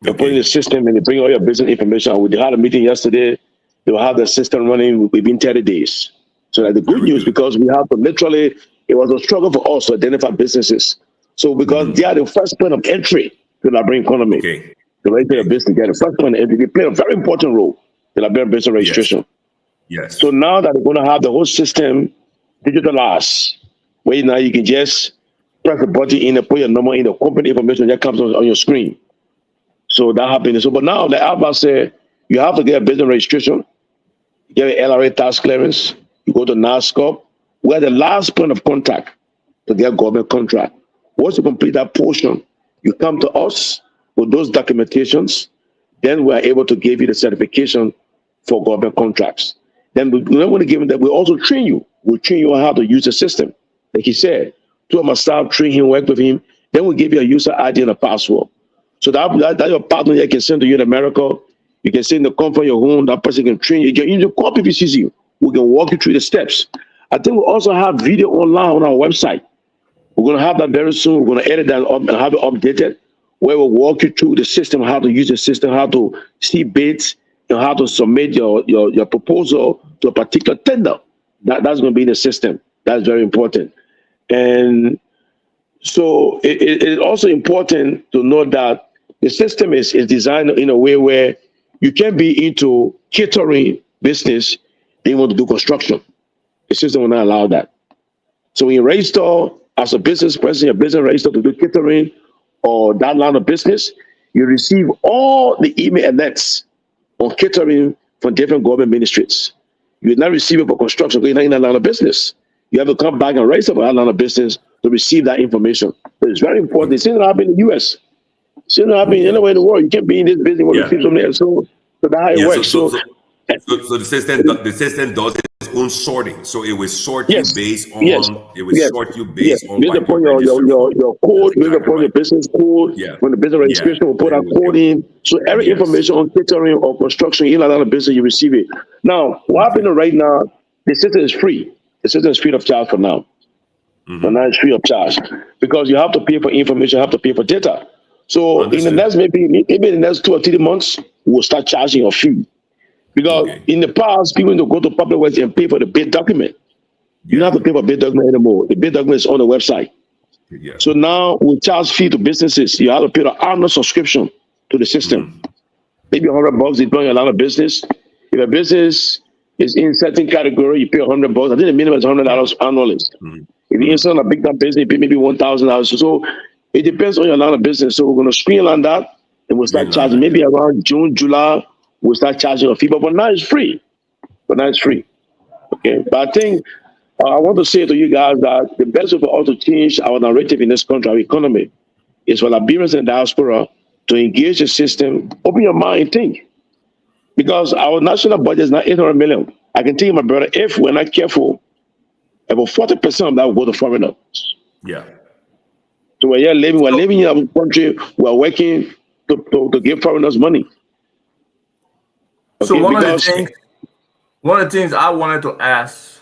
You put in the system and you bring all your business information. We had a meeting yesterday. They will have the system running within 30 days. So that's the good news, because we have to literally, it was a struggle for us to identify businesses. So because they are the first point of entry to the Liberian economy. The register of business, they are the first point of entry. They play a very important role in Liberian business registration. Yes. So now that we're going to have the whole system digitalized, where now you can just press the button in and put your number in, the company information that comes on your screen. So that happened. So, but now, like Alba said, you have to get a business registration, get an LRA tax clearance, you go to NASCOP. We're the last point of contact to get government contract. Once you complete that portion, you come to us with those documentations, then we're able to give you the certification for government contracts. Then we're not going to give them that. We'll also train you. We'll train you on how to use the system. Like he said, 2 of my staff train him, work with him. Then we'll give you a user ID and a password. So that your partner here can send to you in America. You can send the comfort of your home. That person can train you. You can call PPCC. We can walk you through the steps. I think we also have video online on our website. We're going to have that very soon. We're going to edit that up and have it updated, where we'll walk you through the system, how to use the system, how to see bids, and how to submit your proposal to a particular tender. That's going to be in the system. That's very important. And so it's also important to know that the system is designed in a way where you can be into catering business and you want to do construction. The system will not allow that. So when you register as a business person, your business register to do catering or that line of business, you receive all the email alerts on catering from different government ministries. You will not receive it for construction because you're not in a line of business. You have to come back and raise up a line of business to receive that information. So it's very important. It's not happening in the US. It's not happening anywhere in the world. You can't be in this business when you receive something else. So that's how it works. So the system does its own sorting. So it will sort you based on sort you based on based upon your code, based upon your business code. When the business registration will put that code in. So every information on catering or construction in another business, you receive it. Now, what happening right now? The system is free. The system is free of charge for now. For now, it's free of charge because you have to pay for information, you have to pay for data. So in the next maybe in the next 2 or 3 months, we'll start charging a fee. Because in the past, people need to go to public websites and pay for the bid document. You don't have to pay for bid document anymore. The bid document is on the website. So now we charge fee to businesses. You have to pay the annual subscription to the system. Maybe $100 depending on a lot of business. If a business is in certain category, you pay $100. I think the minimum is $100 annually. If you're inside a big time business, you pay maybe $1,000. So it depends on your line of business. So we're going to screen on that and we'll start charging maybe around June, July. We'll start charging a fee, but for now it's free. Okay, but I think I want to say to you guys that the best way for us to change our narrative in this country, our economy, is for Liberians in diaspora to engage the system, open your mind and think. Because our national budget is not 800 million. I can tell you, my brother, if we're not careful, about 40% of that will go to foreigners. So we're living in our country, we're working to give foreigners money. So one of the things I wanted to ask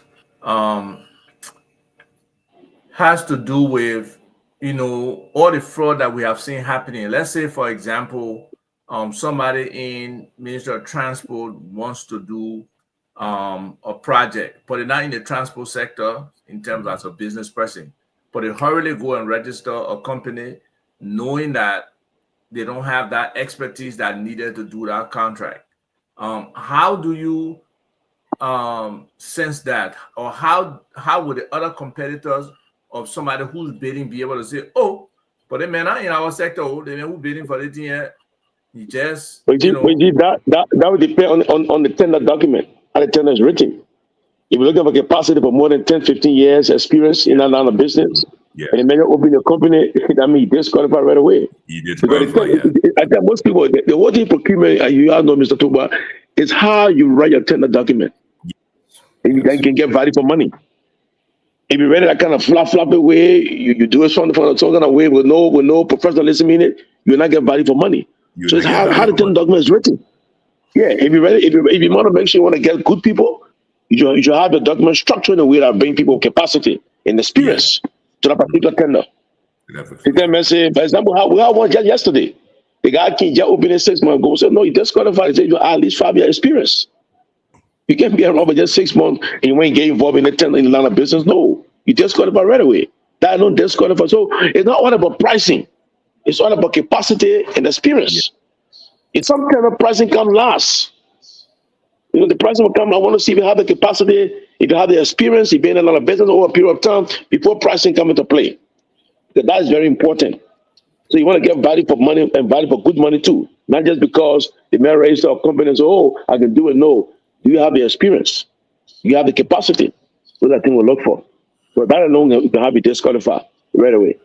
has to do with, all the fraud that we have seen happening. Let's say, for example, somebody in Ministry of Transport wants to do a project, but they're not in the transport sector in terms as a business person, but they hurriedly go and register a company knowing that they don't have that expertise that needed to do that contract. How do you sense that, or how would the other competitors of somebody who's bidding be able to say, oh, but they may not in our sector, they may be bidding for it here. You just that would depend on the tender document, how the tender is written. If you're looking for capacity for more than 10, 15 years experience in that line of business, and the man open a company, that means you disqualify right away. I tell most people, the whole e-procurement, you all know, Mr. Tuba, is how you write your tender document. And you can get value for money. If you read it that kind of flap way, you do it from some kind of way with no professionalism in it, you'll not get value for money. So it's how the tender document is written. If you read it, if you want to make sure you want to get good people, you should have the document structured in a way that bring people capacity and experience to that particular tender. For example, we had one just yesterday. The guy can just open it 6 months ago. So no, you disqualified. He said you have at least 5 years experience. You can't be around for just 6 months and you ain't get involved in the tender in the line of business. No, you disqualify right away. That don't disqualify. So it's not all about pricing. It's all about capacity and experience. It's some kind of pricing comes last. The pricing will come. I want to see if you have the capacity, if you have the experience, if you've been in a lot of business over a period of time before pricing comes into play. Because that is very important. So you want to get value for money and value for good money too. Not just because the mayor raised our company and say, oh, I can do it. No. Do you have the experience? You have the capacity. So that thing we'll look for. But that alone, you can have it disqualified right away.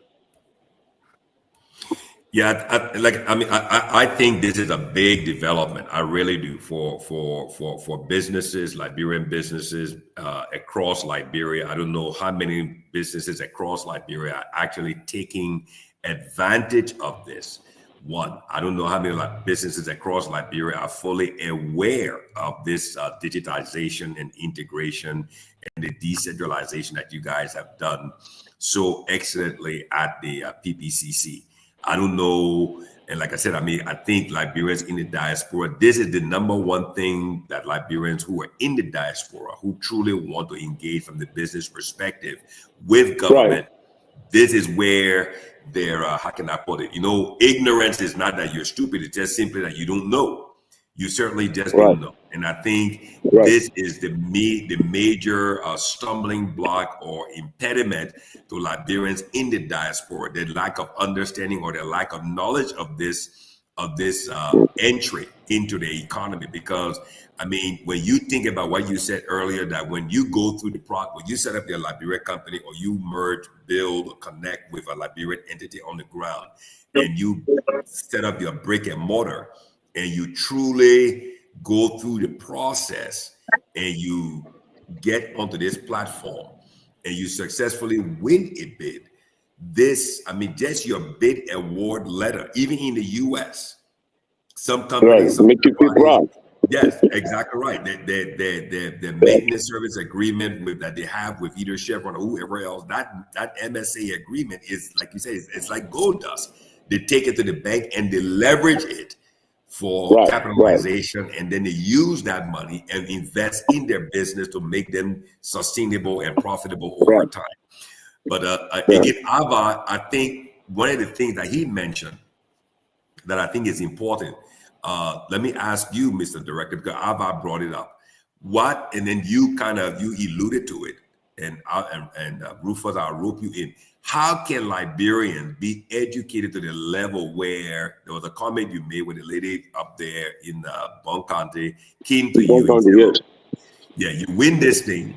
I think this is a big development. I really do for businesses, Liberian businesses across Liberia. I don't know how many businesses across Liberia are actually taking advantage of this. One, I don't know how many businesses across Liberia are fully aware of this digitization and integration and the decentralization that you guys have done so excellently at the PPCC. I don't know. And like I said, I think Liberians in the diaspora, this is the number one thing that Liberians who are in the diaspora, who truly want to engage from the business perspective with government, this is where they're, how can I put it? Ignorance is not that you're stupid. It's just simply that you don't know. You certainly just don't know. And I think this is the major stumbling block or impediment to Liberians in the diaspora, their lack of understanding or their lack of knowledge of this of this entry into the economy. Because I mean, when you think about what you said earlier, that when you go through the process, when you set up your Liberian company or you merge, build, or connect with a Liberian entity on the ground, and you set up your brick and mortar, and you truly go through the process, and you get onto this platform, and you successfully win a bid. This, I mean, just your bid award letter, even in the U.S., some companies, right, make you feel proud. yes, exactly right. The maintenance service agreement that they have with either Chevron or whoever else, that MSA agreement is, like you say, it's like gold dust. They take it to the bank and they leverage it for capitalization, and then they use that money and invest in their business to make them sustainable and profitable over time. But again, Ava, I think one of the things that he mentioned that I think is important. Let me ask you, Mr. Director, because Ava brought it up. What, and then you alluded to it, and Rufus, I'll rope you in. How can Liberians be educated to the level where there was a comment you made with the lady up there in Bon County came to you and said, yeah, you win this thing.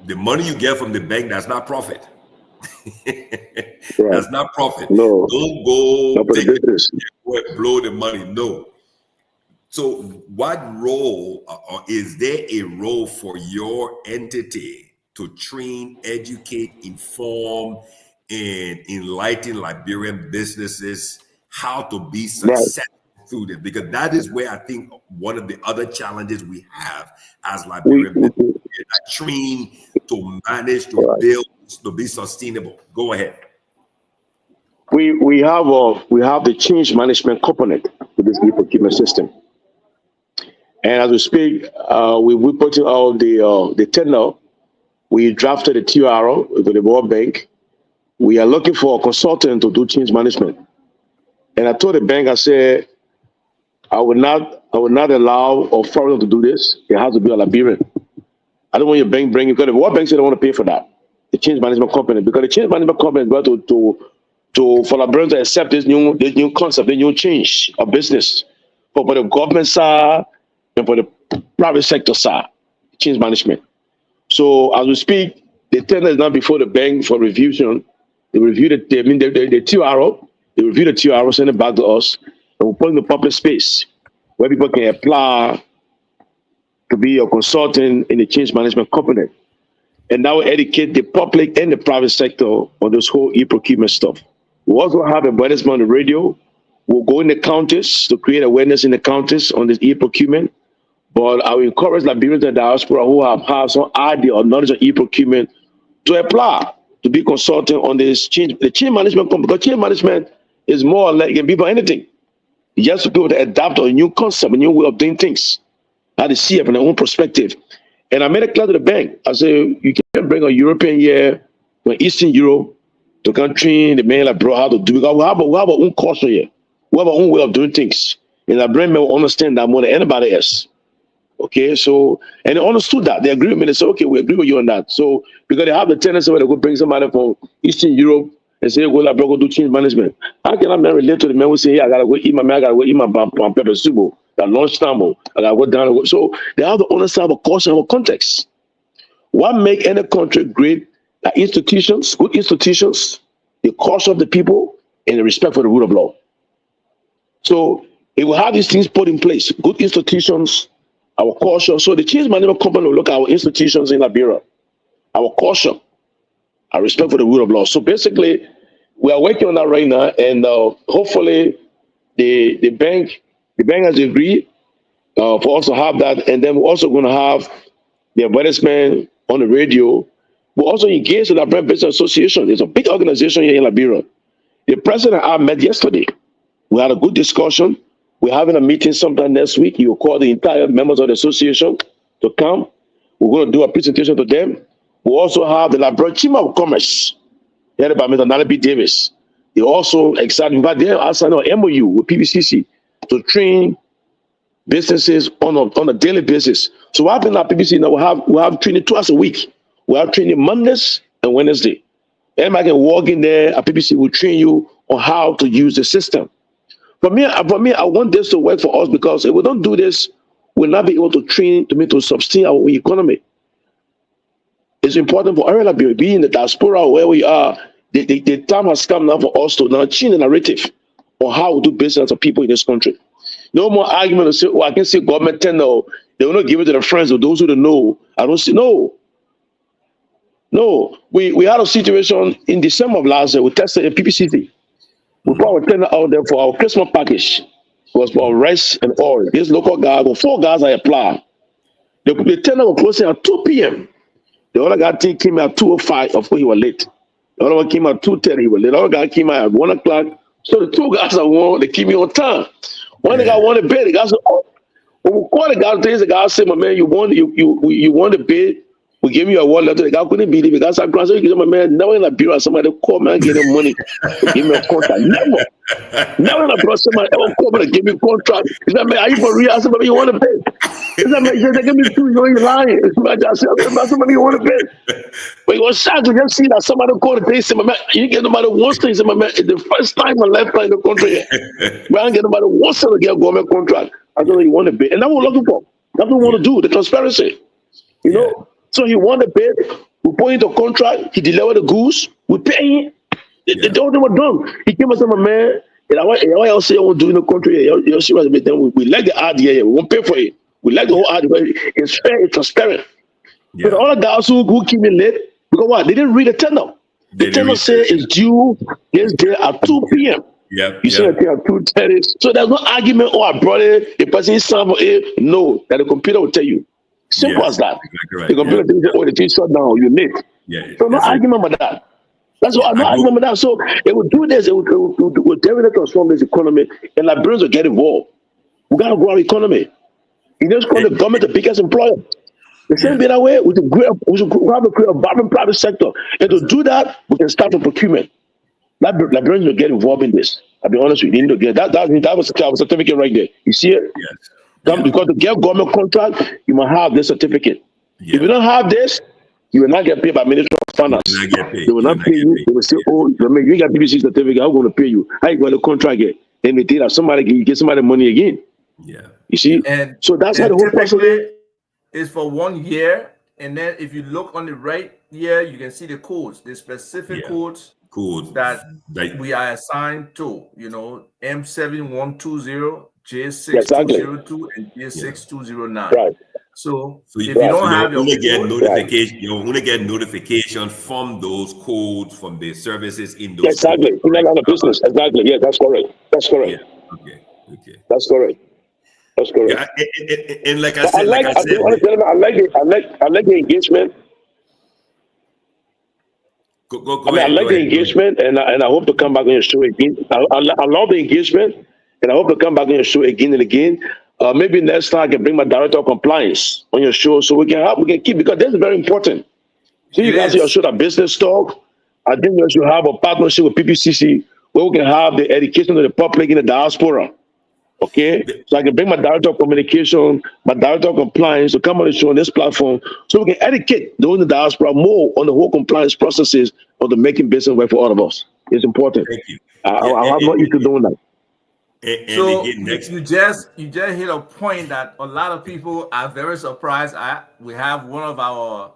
The money you get from the bank, that's not profit. That's not profit. No. Don't go take it, blow the money. No. So what role, or is there a role for your entity to train, educate, inform, and enlighten Liberian businesses how to be successful through this? Because that is where I think one of the other challenges we have as Liberian businesses, train to manage, to build, to be sustainable. Go ahead. We have the change management component to this e-procurement system, and as we speak, we put out the tender. We drafted a TRO with the World Bank. We are looking for a consultant to do change management, and I told the bank, I said, I would not allow a foreigner to do this. It has to be a Liberian. I don't want your bank bringing, because the World Bank said they want to pay for that, the change management company, because the change management company is going for Liberians to accept this new concept, the new change of business, for the government side and for the private sector side, change management. So as we speak, the tender is now before the bank for revision. They review the TRO, they review the TRO, send it back to us, and we put in the public space where people can apply to be a consultant in the change management company. And that will educate the public and the private sector on this whole e-procurement stuff. We also have advertisement on the radio. We'll go in the counties to create awareness in the counties on this e-procurement. But I will encourage Liberians and diaspora who have some idea or knowledge of e-procurement to apply to be consultant on this the change management company. Because change management is more like, it can be for anything. You have to be able to adapt to a new concept, a new way of doing things, how to see it from their own perspective. And I made it clear to the bank. I said, you can't bring a European here from Eastern Europe to come train the man like bro how to do it. Because we have our own culture here. We have our own way of doing things. And the brand will understand that more than anybody else. Okay, so, and they understood that. They agreed with me. They said, okay, we agree with you on that. So, because they have the tendency where they go bring somebody from Eastern Europe and say, go like bro, go do change management. How can I relate to the man who say, yeah, I gotta go eat my pepper soup. At lunchtime, I gotta go down. So they have to understand our culture and our context. What make any country great are institutions, good institutions, the culture of the people, and the respect for the rule of law. So it will have these things put in place, good institutions, our culture. So the change management company will look at our institutions in Liberia, our culture, our respect for the rule of law. So basically, we are working on that right now, and hopefully the bank has agreed for us to have that, and then we're also going to have the advertisement on the radio. We're also engaged with the Liberian Business Association. It's a big organization here in Liberia. The president and I met yesterday. We had a good discussion. We're having a meeting sometime next week. You will call the entire members of the association to come. We're going to do a presentation to them. We'll also have the Liberian Chamber of Commerce, headed by Mr. Nana B. Davis. They're also excited. In fact, they're signing an MOU with PPCC to train businesses on a daily basis. So what happens at PPC now, we have training twice a week. We have training Mondays and Wednesday. Anybody can walk in there at PPC, will train you on how to use the system. For me, I want this to work for us, because if we don't do this, we'll not be able to to sustain our economy. It's important for every Liberian, be in the diaspora where we are. The time has come now for us to now change the narrative on how we do business of people in this country. No more argument to say, oh, I can see government tender. They will not give it to their friends or those who don't know. I don't see. No. We had a situation in December of last year. We tested a PPCC. We put our tender out there for our Christmas package. It was for rice and oil. This local guy, got 4 guys I applied. The tender was closing at 2 p.m. The other guy came at 2:05. Of course, he was late. The other one came at 2:10. He was late. The other guy came out at 1 o'clock. So the 2 guys that won, they keep me on time. One guy won the bid. The guy said, "Oh, when we called the guy, the guy said, my man, you won the bid. We gave you a word letter." The guy couldn't believe it. The guy said, "My man, never in Liberia, somebody call me and give them money to give me a contract. Never in Liberia, somebody ever call me to give me a contract." He said, "Man, are you for real?" I said, "Man, you want to pay?" He said, "Man, they give me 2, you're lying." I said, "Somebody you want to pay?" But he was shocked to just see that somebody called the day. He said, "My man, you get nobody wants to." He said, "My man, it's the first time in my lifetime in the country. But I don't get nobody wants to get a government contract." I said, "You want to pay?" And that's what we're looking for. That's what we want to do, the transparency. You know? So he won the bid, we put in the contract, he delivered the goods, we pay him. The whole thing was done. He came and said, "My man, what else you want to do in the country? You see what we like the idea, we won't pay for it. We like the whole idea, it's fair, it's transparent." But all the guys who came in late, because what? They didn't read the tender. The tender said it's due this day at 2 p.m. You said it at 2:30. So there's no argument, "Oh, I brought it, the person is signed for it." No, that the computer will tell you. Simple as that. The computer thinks, "Oh, the thing shut down, you're late." So no argument about that. That's what I'm not arguing about that. So it will do this, it will definitely transform this economy, and Liberians will get involved. We gotta grow our economy. You just call the government the biggest employer. The same that way, we should have to create a vibrant private sector. And to do that, we can start with procurement. Liberians will get involved in this. I'll be honest with you, need to get that was a certificate right there. You see it? Because to get government contract, you must have this certificate. If you don't have this, you will not get paid by Ministry of Finance. They will not pay you. They will say, "Oh, you got PPC certificate, I'm going to pay you." How you got the contract get? And they did that you get somebody money again. You see? And so that's how the whole process is for 1 year. And then if you look on the right here, you can see the codes, the specific codes that we are assigned to, M7120, J6202, and J6209. Right. So if you don't have your notification, you only get notification from those codes from the services in those. Exactly. In that line of business. Exactly. Yeah, that's correct. That's correct. Yeah. Okay. That's correct. That's correct. Yeah, and like I said, I like the engagement. Go ahead. I like the engagement, and I hope to come back on your show again. I love the engagement, and I hope to come back on your show again and again. Maybe next time I can bring my director of compliance on your show so we can keep, because this is very important. So you guys should have business talk. I think we should have a partnership with PPCC where we can have the education of the public in the diaspora. Okay, so I can bring my director of communication, my director of compliance to come on the show on this platform so we can educate those in the diaspora more on the whole compliance processes of the making business work for all of us. It's important. Thank you. I have no issue doing that. So you just hit a point that a lot of people are very surprised at. We have one of our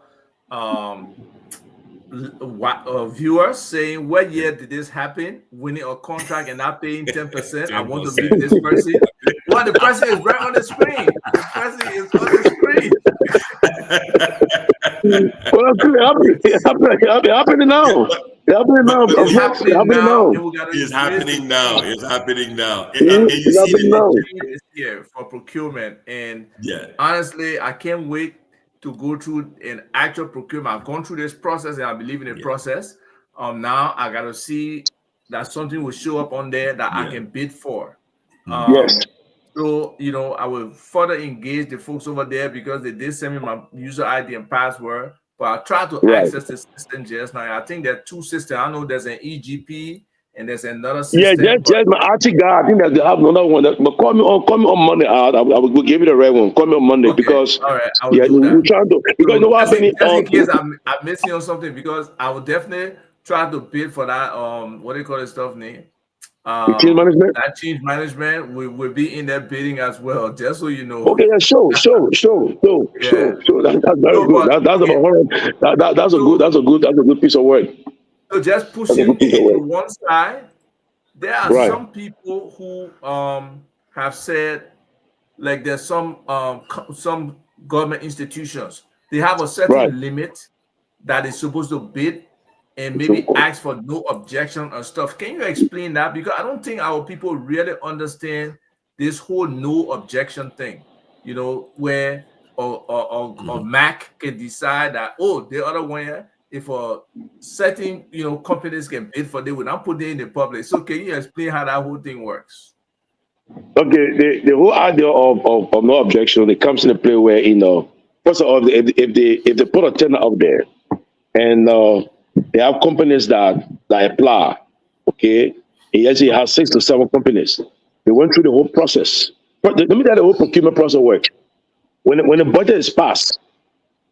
viewers saying, "What year did this happen? Winning a contract and not paying 10%. I want to meet this person." Well, the person is right on the screen. The person is on the screen. Well, it's happening now. It's happening now. And you see the here for procurement. And honestly, I can't wait to go through an actual procurement. I've gone through this process and I believe in the process. Now I got to see that something will show up on there that I can bid for. So, I will further engage the folks over there because they did send me my user ID and password. But I try to access the system just now. I think there are 2 systems. I know there's an EGP and there's another system. Yeah, just my IT guy. I think that they have another one. But call me on Monday. I will give you the right one. Call me on Monday because all right, I will do that. We're trying to, because you know what happening. Just in case I'm missing on something, because I will definitely try to bid for that. What do you call this stuff name? The change management. that change management will be in there bidding as well, just so you know. Okay, yeah, sure. Yeah. That's very No, good. but That's okay. about 100. That's a good piece of work. So just That's a pushing good piece of it to work. one side, there are Right. some people who have said, like there's some government institutions, they have a certain Right. limit that is supposed to bid and So, maybe ask for no objection and stuff. Can you explain that? Because I don't think our people really understand this whole no objection thing, you know, where or Mac can decide that, oh, the other one, if a certain, you know, companies can bid for, they will not put it in the public. So can you explain how that whole thing works? okay, the whole idea of no objection, it comes into play where, first of all, if they put a tender up there and they have companies that apply, okay, and yes, you have 6 to 7 companies. They went through the whole process. But let me tell you the whole procurement process work. When the budget is passed,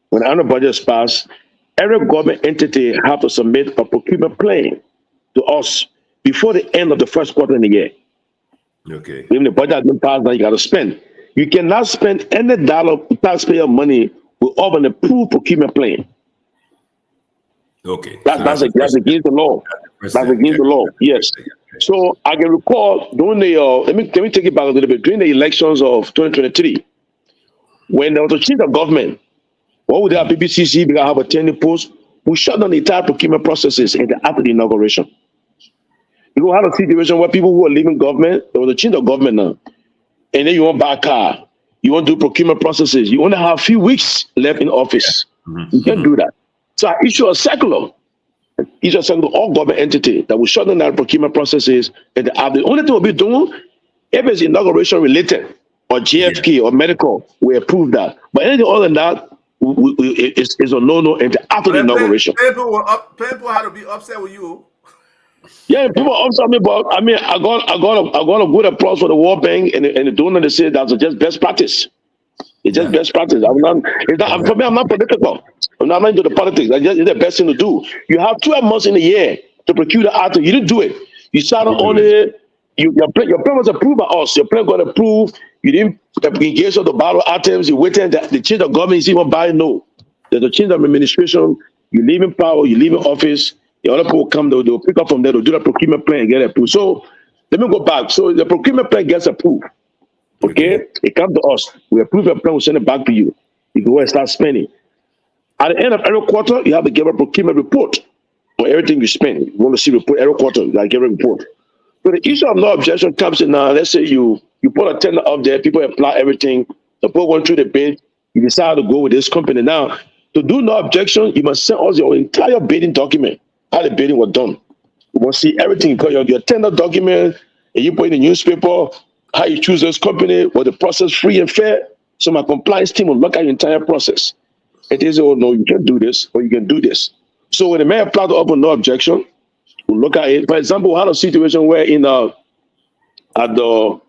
when the annual budget is passed, every government entity have to submit a procurement plan to us before the end of the first quarter in the year. Okay. When the budget has been passed, now you got to spend. You cannot spend any dollar of taxpayer money without an approved procurement plan. Okay. That's against the law. That's against the law. Yes. Okay. So I can recall during the let me take it back a little bit. During the elections of 2023, when there was a change of government, what would have PPCC? We have a 10 post. We shut down the entire procurement processes after the inauguration. You go have a situation where people who are leaving government, there was a change of government now, and then you want to buy a car, you want to do procurement processes, you only have a few weeks left in office. You can't do that. So I issue a circular. To all government entities that will shut down their procurement processes, and the only thing we'll be doing, if it's inauguration related or GFK or medical, we approve that. But anything other than that, it's a no after the inauguration. People had to be upset with you. Yeah, people upset me, but I mean, I got a good applause for the World Bank and the donor. They say that's just best practice. It's just best practice. For me, I'm not political. I'm not into the politics. It's the best thing to do. You have 12 months in a year to procure the item. You didn't do it. You started on it. Your plan was approved by us. Your plan got approved. You didn't engage on the battle items. You waited. The change of government is even buying. No. There's a change of administration. You leave in power. You leave in office. The other people come. They'll pick up from there. They'll do the procurement plan and get approved. So let me go back. So the procurement plan gets approved. Okay? It comes to us. We approve a plan. We send it back to you. You go and start spending. At the end of every quarter, you have to give a procurement report on everything you spend. You want to see report every quarter, you give a report. So the issue of no objection comes in now. Let's say you put a tender up there, people apply everything, the people went through the bid, you decide to go with this company. Now, to do no objection, you must send us your entire bidding document, how the bidding was done. You must see everything, your tender document, and you put in the newspaper, how you choose this company, was the process free and fair. So my compliance team will look at your entire process. It is, oh no, you can do this or you can do this. So when the mayor applied to open no objection, we'll look at it. For example, we had a situation where at Noka,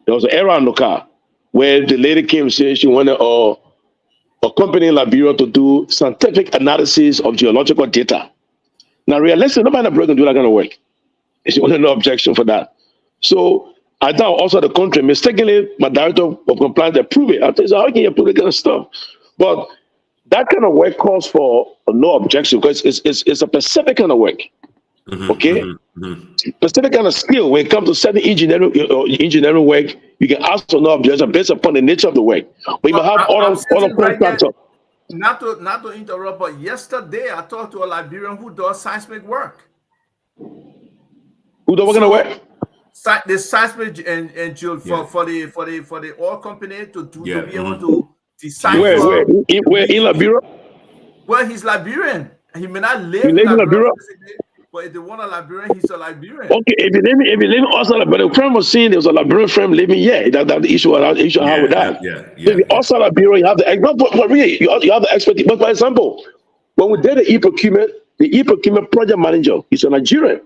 there was an error at Noka where the lady came and said she wanted a company in Liberia to do scientific analysis of geological data. Now, realistically, nobody in Liberia can do that kind of work. She wanted no objection for that. So I thought also the country, mistakenly, my director of compliance approved it. I said, how can you approve that kind of stuff? But that kind of work calls for no objection because it's a specific kind of work. Okay? Specific kind of skill. When it comes to certain engineering work, you can ask for no objection based upon the nature of the work. But you might have all of contractors. Not to interrupt, but yesterday I talked to a Liberian who does seismic work. Who does what kind of work? The seismic and for the oil company to be able to decipher. Where in Liberia? Well, he's Liberian. He may not live in Liberia, but if they want a Liberian, he's a Liberian. Okay, if you live in also, but the friend was saying there was a Liberian friend living here. That's the issue. I have with that. So if you also Liberia, you have you have the expertise. But for example, when we did the e-procurement project manager, he's a Nigerian.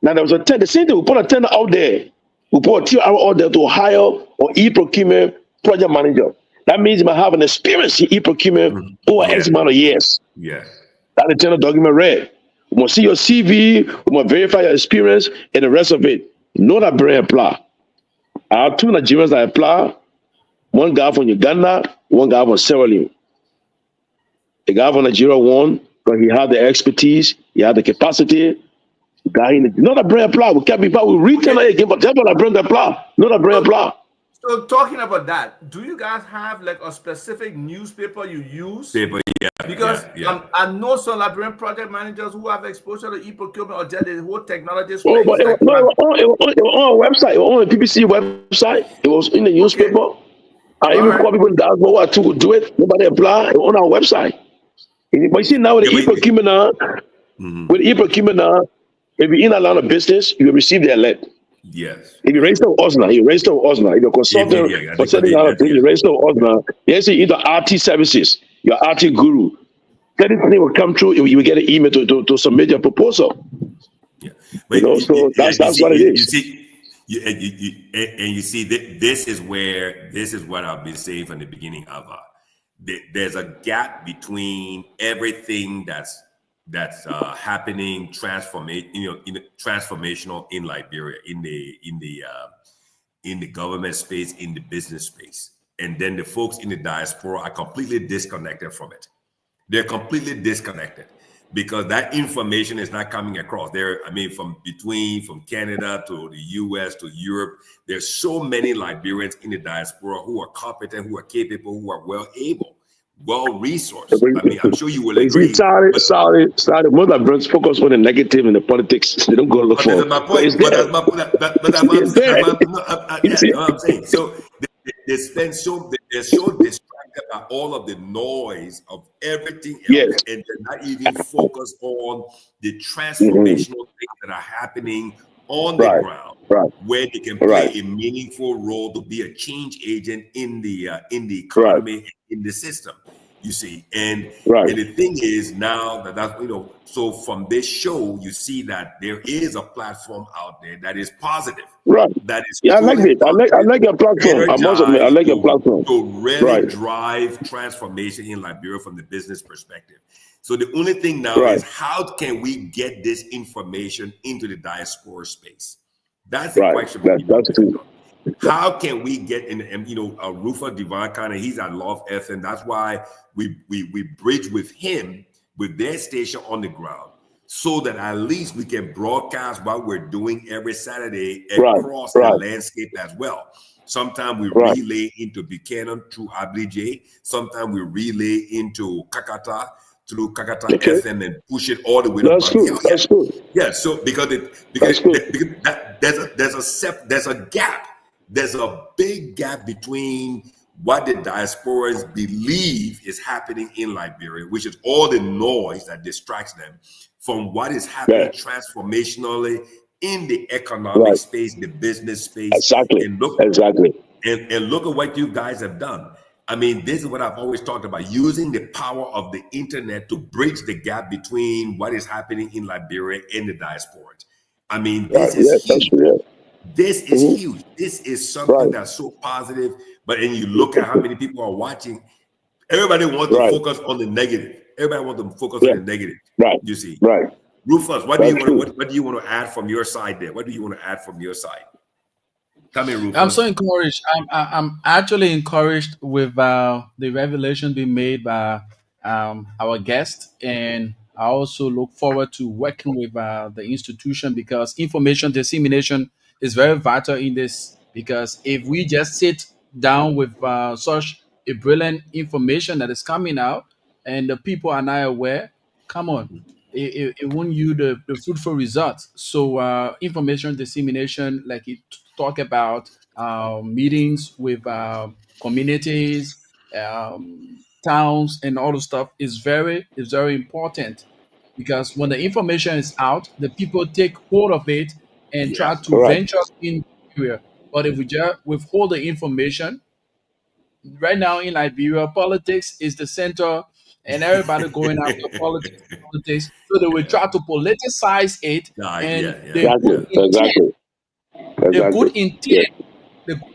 Now there was the same thing. We put a tender out there. We put a TR out there to hire an e-procurement project manager. That means you might have an experience in e-procurement over X amount of years. Yeah. That the tender document read. We must see your CV, we must verify your experience, and the rest of it. No Liberian apply. I have 2 Nigerians that apply, one guy from Uganda, one guy from Sierra Leone. The guy from Nigeria won, but he had the expertise, he had the capacity. The guy in not a brand apply. We can't be back. We return it again, but that's what I bring the apply. Not a brand apply. So talking about that, do you guys have like a specific newspaper you use? Paper, yeah. Because yeah. I know some Liberian project managers who have exposure to e-procurement or just the whole technology space. Oh, but it was on our website. It was on the PPCC website. It was in the newspaper. Okay. I even call people in diaspora to do it. Nobody apply. It was on our website. But you see now with the e-procurement now, with e-procurement now, if you're in a line of business, you will receive the alert. Yes. If you register with us now, you register with us now. If you're consultant for setting out a thing, you register with us now. Yes, you into RT services, your RT guru. Anything will come through, you will get an email to submit your proposal. Yeah. But so that's what it is. You see, this is what I've been saying from the beginning of there's a gap between everything that's happening transformational in Liberia, in the government space, in the business space, and then the folks in the diaspora are completely disconnected from it. They're completely disconnected because that information is not coming across there. I mean, from Canada to the US to Europe, there's so many Liberians in the diaspora who are competent, who are capable, who are well able, well resourced. I mean, I'm sure you will agree. Sorry. Most Liberians focus on the negative and the politics. They don't go look for it. That's what I'm saying. So they're so distracted by all of the noise of everything else, and they're not even focused on the transformational things that are happening on the ground, where they can play a meaningful role to be a change agent in the economy, in the system. You see, and the thing is now that's so from this show you see that there is a platform out there that is positive. That is I like it. I like your platform. I must admit, I like your platform. To really drive transformation in Liberia from the business perspective. So the only thing now is how can we get this information into the diaspora space? That's the question. That's true. How can we get in? A Rufus Divine kind of he's at Love FM. That's why we bridge with him with their station on the ground, so that at least we can broadcast what we're doing every Saturday across the landscape as well. Sometimes we relay into Buchanan through Abidjan. Sometimes we relay into Kakata through Kakata FM and push it all the way to Bankia. That's good. Yeah. So because there's a gap. There's a big gap between what the diasporas believe is happening in Liberia, which is all the noise that distracts them from what is happening transformationally in the economic space, the business space. Exactly. And look at what you guys have done. I mean, this is what I've always talked about, using the power of the internet to bridge the gap between what is happening in Liberia and the diaspora. I mean, this is huge. This is huge. This is something that's so positive. But then you look at how many people are watching. Everybody wants to focus on the negative. Everybody wants to focus on the negative. You see. Rufus, what do you want to add from your side there? What do you want to add from your side? Come here, Rufus. I'm so encouraged. I'm actually encouraged with the revelation being made by our guest, and I also look forward to working with the institution, because information dissemination is very vital in this. Because if we just sit down with such a brilliant information that is coming out and the people are not aware, come on, it won't yield the fruitful results. So information dissemination, like it talk about meetings with communities, towns, and all the stuff is very important, because when the information is out, the people take hold of it and try to venture in the area. But if we just withhold the information, right now in Liberia, politics is the center, and everybody going after politics. So they will try to politicize it, and the good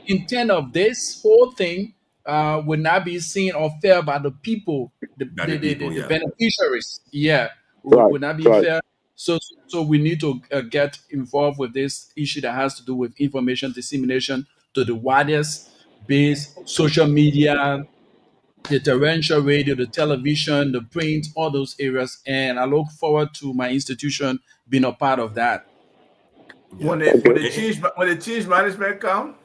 intent of this whole thing will not be seen or felt by the people, the beneficiaries. Will not be fair. So we need to get involved with this issue that has to do with information dissemination to the widest base, social media, the terrestrial radio, the television, the print, all those areas. And I look forward to my institution being a part of that. When the change management come,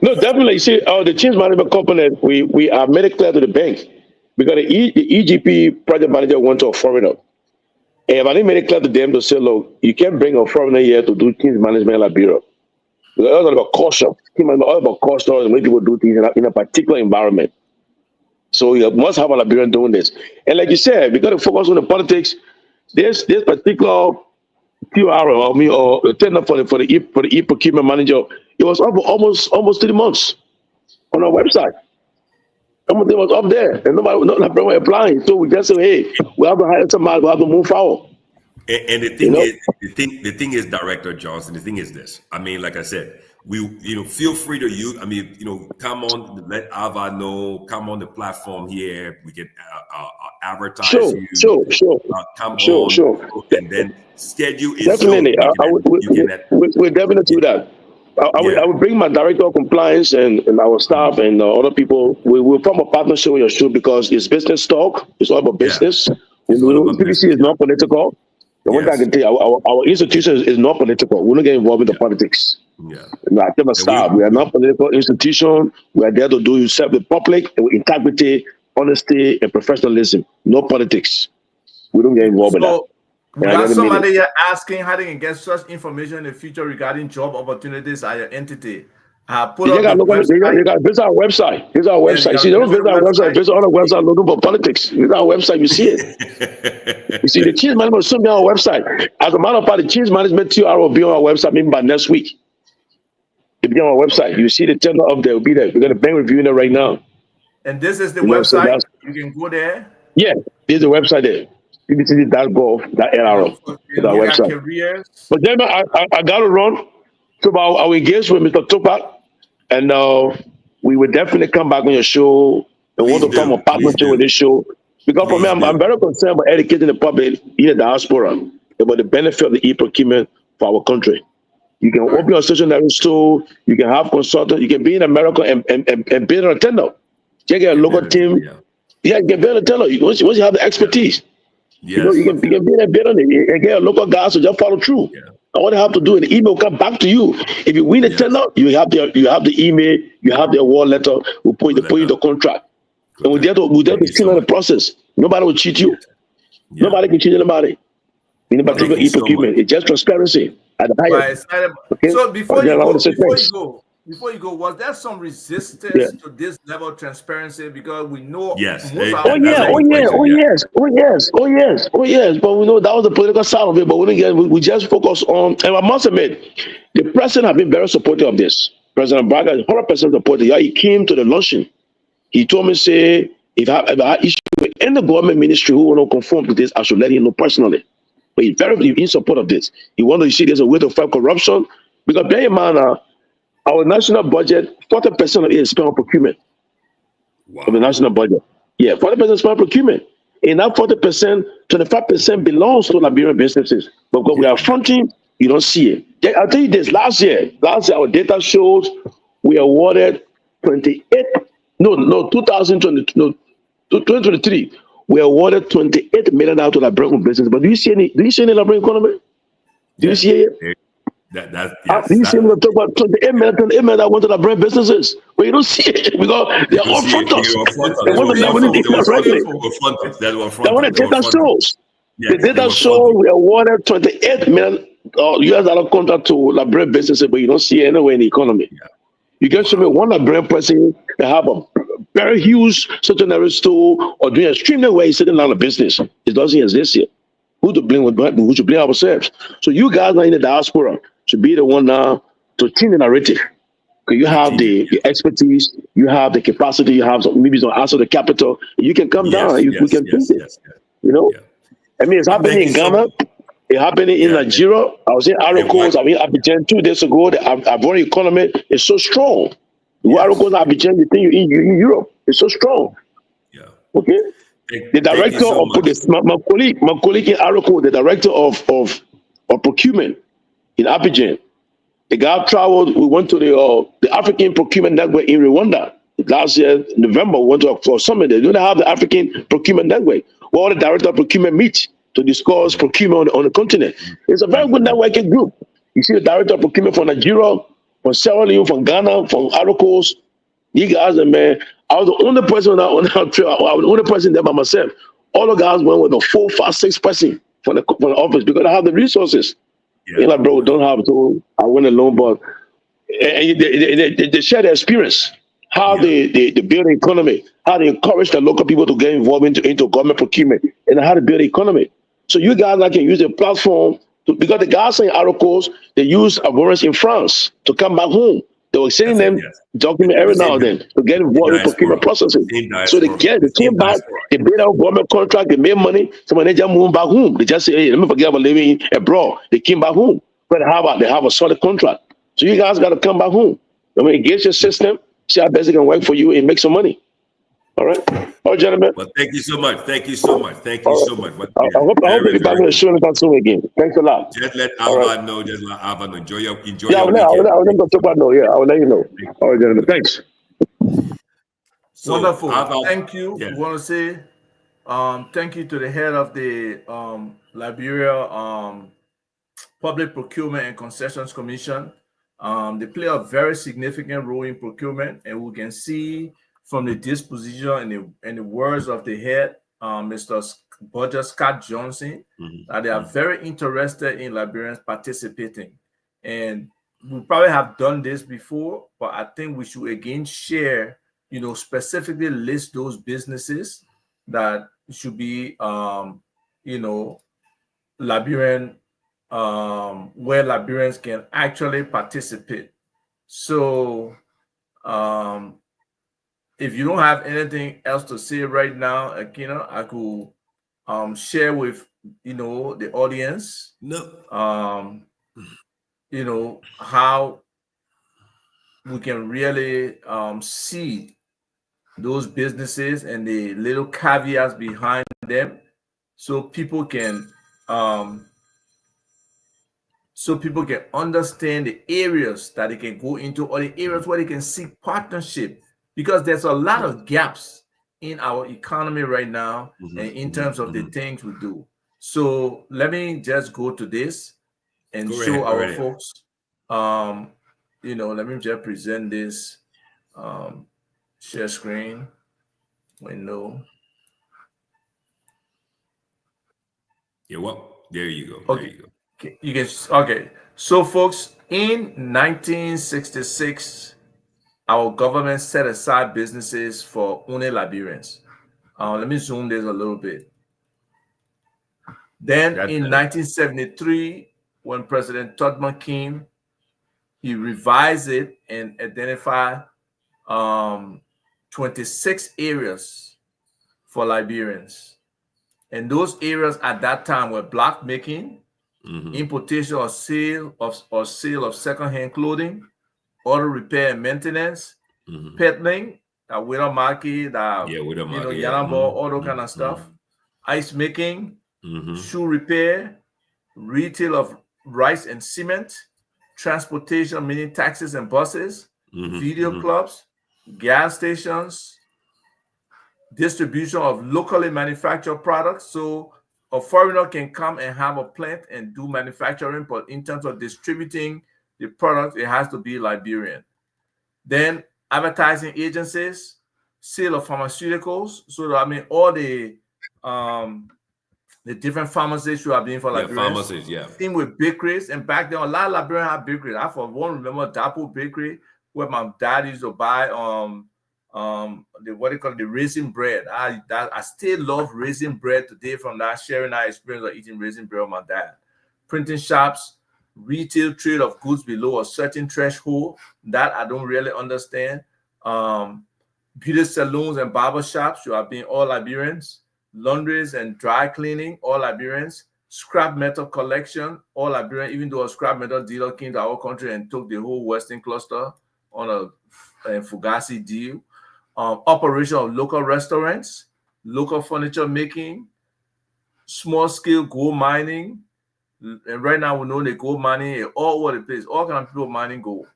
No, definitely. You see, the change management component, we have made it clear to the bank because the EGP project manager went to a foreigner. And I didn't make it clear to them to say, look, you can't bring a foreigner here to do change management in Liberia. It's all about culture. It's all about culture and the way people do things in a particular environment. So you must have a Liberian doing this. And like you said, we got to focus on the politics. This particular QR, or the tender for the e-procurement manager, it was up for almost 3 months on our website. Somebody was up there, and nobody was applying. So we just said, hey, we have to hire somebody, we have to move forward. And the thing is, the thing is, Director Johnson, the thing is this. I mean, like I said, feel free to use. I mean, come on, let Ava know. Come on the platform here. We can advertise. Sure. Come on, and then schedule it. Definitely, we'll definitely do that. I would bring my director of compliance and our staff and other people. We will form a partnership with your show because it's business talk. It's all about business. PPC is not political. The one thing I can tell you, our institution is not political. We don't get involved in the politics. Yeah. I tell my staff, we are not a political institution. We are there to do serve the public with integrity, honesty, and professionalism. No politics. We don't get involved in that. We got somebody here asking how they can get such information in the future regarding job opportunities at your entity. You got visit our website. Visit our website. You see, don't visit our website. Visit our website looking for politics. Visit our website. You see it. You see, the change management will soon be on our website. As a matter of fact, the change management TR will be on our website maybe by next week. It'll be on our website. You see the tender up there. Will be there. We're going to bank reviewing it right now. And this is the website. You can go there. Yeah, there's the website there. ppcc.gov.nrl is our website. Careers. But then I got to run. So I'll engage with Mr. Tupac. And we will definitely come back on your show and want to form a partnership with this show. Because for me, I'm very concerned about educating the public in the diaspora about the benefit of the e-procurement for our country. You can open your stationery store, you can have consultants, you can be in America and build a tender. You can get a local team. Yeah, you can build a tender. Once you have the expertise, you can be in a building and get a local guy to just follow through. Yeah. All they have to do, and the email will come back to you. If you win the tender, you have the email, you have the award letter, we'll put you the contract. And we're there to see the process. Nobody will cheat you. Yeah. Nobody can cheat anybody. In particular e-procurement, it's just transparency. Okay? So before you go, was there some resistance to this level of transparency? Because we know. Yes. Oh yes. But we know that was the political side of it. But we just focus on. And I must admit, the president has been very supportive of this. President Bodger is 100% supportive. Yeah, he came to the luncheon. He told me, say, if I have issue with any government ministry who want to conform to this, I should let him know personally. But he's very in support of this. He wants to see there's a way to fight corruption. Because bear in mind, our national budget, 40% of it is spent on procurement. Wow. Of the national budget. Yeah, 40% is spent on procurement. And that 40%, 25% belongs to Liberian businesses. But when we are fronting, you don't see it. I'll tell you this, last year our data shows we awarded 2023, we awarded $28 million to Liberian business. But do you see any Liberian economy? Do you see it? Do you see them talk about 28 million that went to Liberian businesses? But you don't see it because they are all fronters. They want the data shows. The data shows we awarded 28 million US dollar contract to Liberian businesses, but you don't see it anywhere in the economy. Yeah. You can show me one Liberian person that have a very huge stationery store or doing extremely well, sitting down a business. It doesn't exist here. Who to blame? Who should blame ourselves? So you guys are in the diaspora should be the one now to change the narrative. Because you have the expertise, you have the capacity, you have maybe some answer the capital. You can come down. We can do this. You know, I mean, it's happening in Ghana. It's happening in Nigeria. I was in Arocos. I mean, Abidjan 2 days ago. The Ivorian economy is so strong. The Arocos, Abidjan, the thing you in Europe is so strong. Yeah. Okay. The Thank you director so of much. my colleague in Aroko, the director of procurement in Abidjan. The guy traveled. We went to the African Procurement Network in Rwanda last year, November. We went to a summit. They don't have the African Procurement Network, where all the director of procurement meet to discuss procurement on the continent. It's a very good networking group. You see the director of procurement from Nigeria, from Sierra Leone, from Ghana, from Arokos. You guys, and man, I was the only person on that trip. I was the only person there by myself. All the guys went with a 4, 5, 6 person from the office because I have the resources. Yeah. You're like, bro, don't have to. I went alone, but they share their experience, how they build the economy, how they encourage the local people to get involved into government procurement, and how to build the economy. So you guys can use the platform because the guys in Arocos, they use Avoris in France to come back home. They were sending them document every now and then to get involved in procurement processes. So they came back, they built out government contract, they made money. So when they just moved back home, they just say, hey, let me forget about living abroad. They came back home. But they have a solid contract. So you guys got to come back home. I mean, engage your system, see how best it can work for you and make some money. All right? All right, gentlemen. Well, thank you so much. Thank you so much. Thank you so much. I hope to be back on the show anytime soon again. Thanks a lot. Just let Alva know. Just let Alva know. Enjoy your weekend. I will let you know. All right, gentlemen. Thanks. So, wonderful. Thank you. We want to say thank you to the head of the Liberia Public Procurement and Concessions Commission. They play a very significant role in procurement, and we can see from the disposition and the words of the head, Mr. Bodger Scott Johnson, that they are very interested in Liberians participating. And we probably have done this before, but I think we should again share, specifically list those businesses that should be, Liberian, where Liberians can actually participate. So, if you don't have anything else to say right now, Akina, I could share with the audience. No. How we can really see those businesses and the little caveats behind them, so people can understand the areas that they can go into or the areas where they can seek partnership. Because there's a lot of gaps in our economy right now, and in terms of the things we do. So let me just go to this and show our folks. Let me just present this share screen window. Yeah, well, there you go. Okay. There you go. Okay. So, folks, in 1966. Our government set aside businesses for only Liberians. Let me zoom this a little bit. Then in 1973, when President Tubman came, he revised it and identified 26 areas for Liberians. And those areas at that time were block making, importation or sale of secondhand clothing, auto repair and maintenance, peddling, widow market, Yanambo, all that kind of stuff, ice making, shoe repair, retail of rice and cement, transportation, meaning taxis and buses, video clubs, gas stations, distribution of locally manufactured products. So a foreigner can come and have a plant and do manufacturing, but in terms of distributing the product, it has to be Liberian. Then advertising agencies, sale of pharmaceuticals. So all the different pharmacies you are being for Liberians. Pharmacies, Same with bakeries. And back then, a lot of Liberians have bakeries. I for one remember Dapo Bakery, where my dad used to buy the raisin bread. I still love raisin bread today from that, sharing that experience of eating raisin bread with my dad. Printing shops, retail trade of goods below a certain threshold, that I don't really understand. Beauty salons and barber shops, you are being all Liberians. Laundries and dry cleaning, all Liberians. Scrap metal collection, all Liberian, even though a scrap metal dealer came to our country and took the whole Western cluster on a Fugazi deal. Operation of local restaurants, local furniture making, small scale gold mining. And right now we know the gold mining is all over the place. All kind of people mining gold.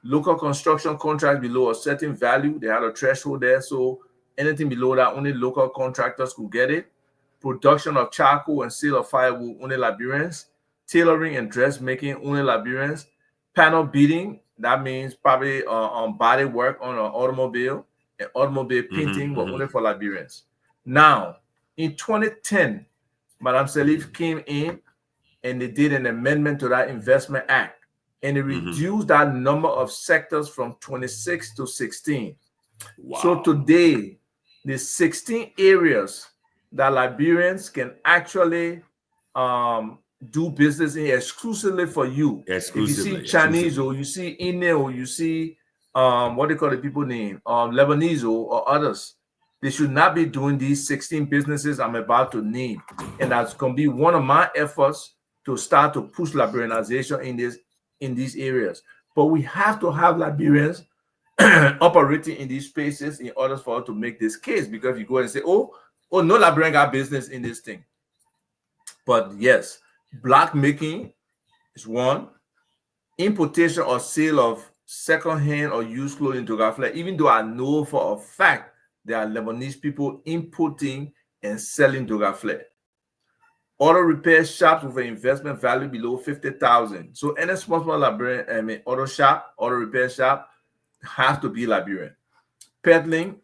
Local construction contracts below a certain value, they had a threshold there. So anything below that, only local contractors could get it. Production of charcoal and sale of firewood, only Liberians. Tailoring and dressmaking, only Liberians. Panel beating, that means probably on body work on an automobile. And automobile painting were only for Liberians. Now, in 2010, Madame Salif came in and they did an amendment to that Investment Act. And it reduced that number of sectors from 26 to 16. Wow. So today, the 16 areas that Liberians can actually do business in exclusively for you. Exclusively. If you see Chinese or you see Indian or you see what do you call the people name, Lebanese or others, they should not be doing these 16 businesses I'm about to name. And that's going to be one of my efforts to start to push Liberianization in these areas. But we have to have Liberians operating in these spaces in order for us to make this case. Because if you go and say, oh, no Liberian got business in this thing. But yes, black making is one. Importation or sale of second-hand or used clothing to Gafle, even though I know for a fact there are Lebanese people importing and selling to Gafle. Auto repair shops with an investment value below 50,000. So any small Liberian auto shop, auto repair shop has to be Liberian. Peddling,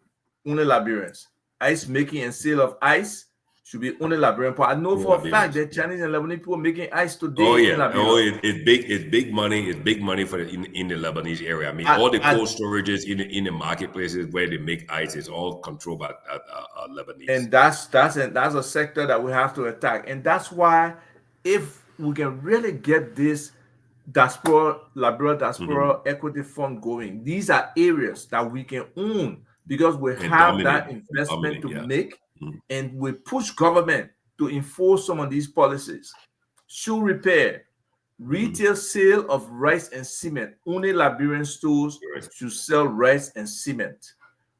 only Liberians. Ice making and sale of ice should be only Liberian. But I know for a fact that Chinese and Lebanese people making ice today. Oh yeah, it's big money. It's big money for in the Lebanese area. I mean, all the cold storages in the marketplaces where they make ice is all controlled by Lebanese. And that's a sector that we have to attack. And that's why, if we can really get this Liberian diaspora equity fund going, these are areas that we can own because we have that investment to make. And we push government to enforce some of these policies. Shoe repair, retail sale of rice and cement. Only Liberian stores should sell rice and cement.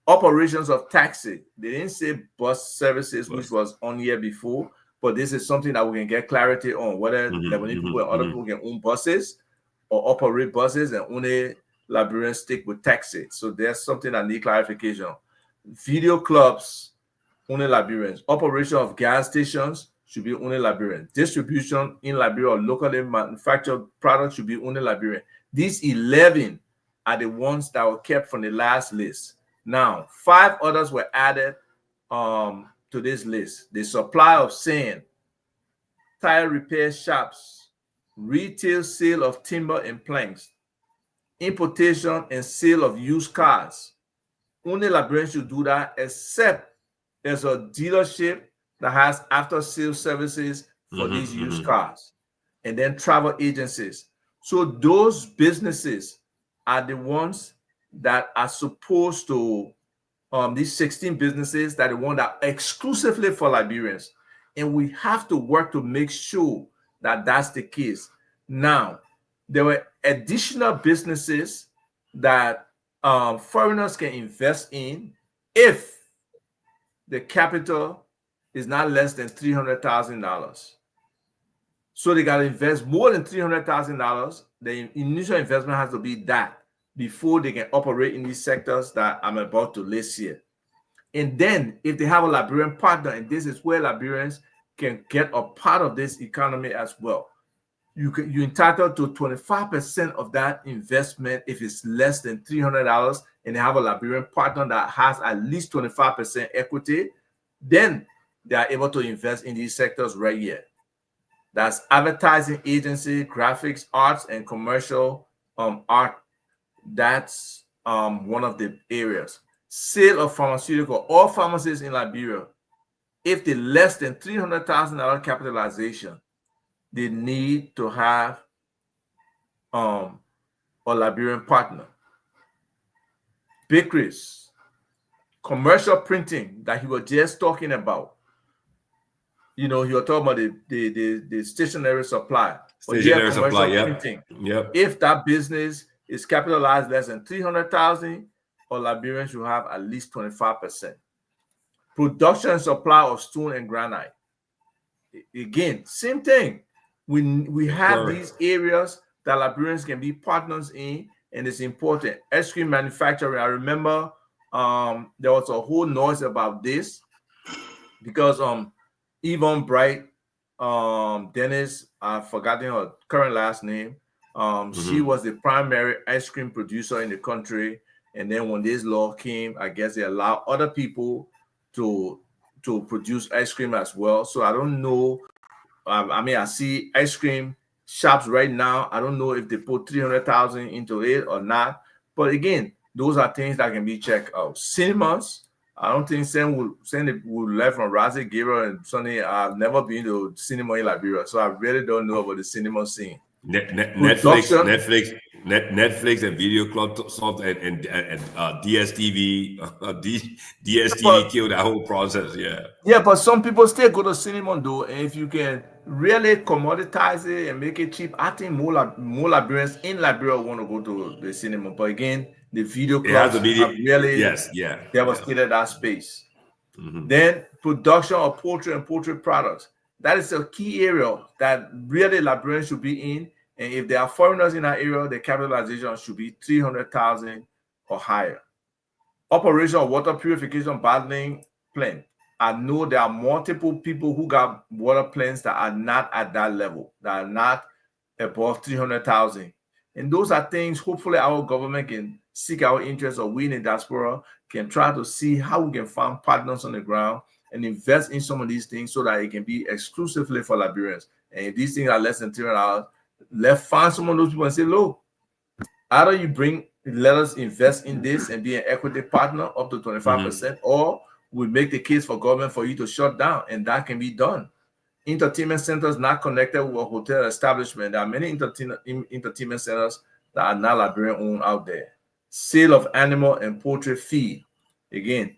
Operations of taxi. They didn't say bus services, which was on here before, but this is something that we can get clarity on, whether Lebanese people and other people can own buses or operate buses, and only Liberians stick with taxi. So there's something that need clarification. Video clubs, only Liberians. Operation of gas stations should be only Liberian. Distribution in Liberia or locally manufactured products should be only Liberian. These 11 are the ones that were kept from the last list. Now, 5 others were added to this list. The supply of sand, tire repair shops, retail sale of timber and planks, importation and sale of used cars. Only Liberians should do that, except there's a dealership that has after-sale services for these used cars, and then travel agencies. So those businesses are the ones that are supposed to, these 16 businesses that are the ones that are exclusively for Liberians. And we have to work to make sure that that's the case. Now, there were additional businesses that foreigners can invest in if the capital is not less than $300,000. So they got to invest more than $300,000. The initial investment has to be that before they can operate in these sectors that I'm about to list here. And then if they have a Liberian partner, and this is where Liberians can get a part of this economy as well, you're entitled to 25% of that investment if it's less than $300, and they have a Liberian partner that has at least 25% equity, then they are able to invest in these sectors right here. That's advertising agency, graphics, arts, and commercial art. That's one of the areas. Sale of pharmaceutical. All pharmacies in Liberia, if they're less than $300,000 capitalization, they need to have a Liberian partner. Bakeries, commercial printing that he was just talking about. You know, he was talking about the stationery supply. Stationery supply, printing. Yep. If that business is capitalized less than $300,000, or Liberians should have at least 25%. Production and supply of stone and granite. Again, same thing. We have these areas that Liberians can be partners in, and it's important. Ice cream manufacturing. I remember there was a whole noise about this because Yvonne Bright, Dennis, I've forgotten her current last name. She was the primary ice cream producer in the country, and then when this law came, I guess they allowed other people to produce ice cream as well. So I don't know. I mean, I see ice cream shops right now. I don't know if they put 300,000 into it or not. But again, those are things that can be checked out. Cinemas. I don't think Sam would left from Razi, Gabriel, and Sonny. I've never been to cinema in Liberia, so I really don't know about the cinema scene. Netflix, and Video Club and DSTV, DSTV killed that whole process. Yeah, but some people still go to cinema though, and if you can really commoditize it and make it cheap, I think more Liberians in Liberia want to go to the cinema. But again, the video clubs have really devastated that space. Then production of poultry and poultry products. That is a key area that really Liberians should be in. And if there are foreigners in that area, the capitalization should be 300,000 or higher. Operation of water purification bottling plant. I know there are multiple people who got water plants that are not at that level, that are not above 300,000. And those are things, hopefully our government can seek our interest, or we in the diaspora can try to see how we can find partners on the ground and invest in some of these things so that it can be exclusively for Liberians. And if these things are less than $300, let's find some of those people and say, look, either you let us invest in this and be an equity partner up to 25%, or we make the case for government for you to shut down, and that can be done. Entertainment centers not connected with a hotel establishment. There are many entertainment centers that are not Liberian owned out there. Sale of animal and poultry feed. Again,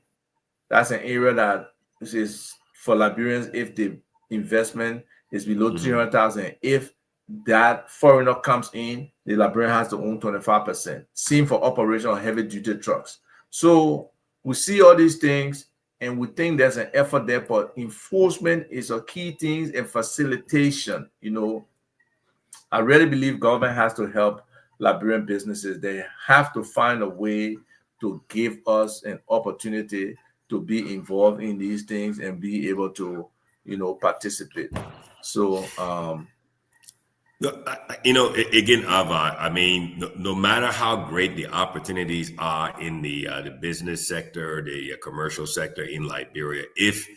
that's an area that is for Liberians if the investment is below 300,000. If that foreigner comes in, the Liberian has to own 25%. Same for operation of heavy duty trucks. So we see all these things and we think there's an effort there, but enforcement is a key thing, and facilitation. I really believe government has to help Liberian businesses. They have to find a way to give us an opportunity to be involved in these things and be able to, participate. So, again, Ava, I mean, no matter how great the opportunities are in the business sector, the commercial sector in Liberia, if,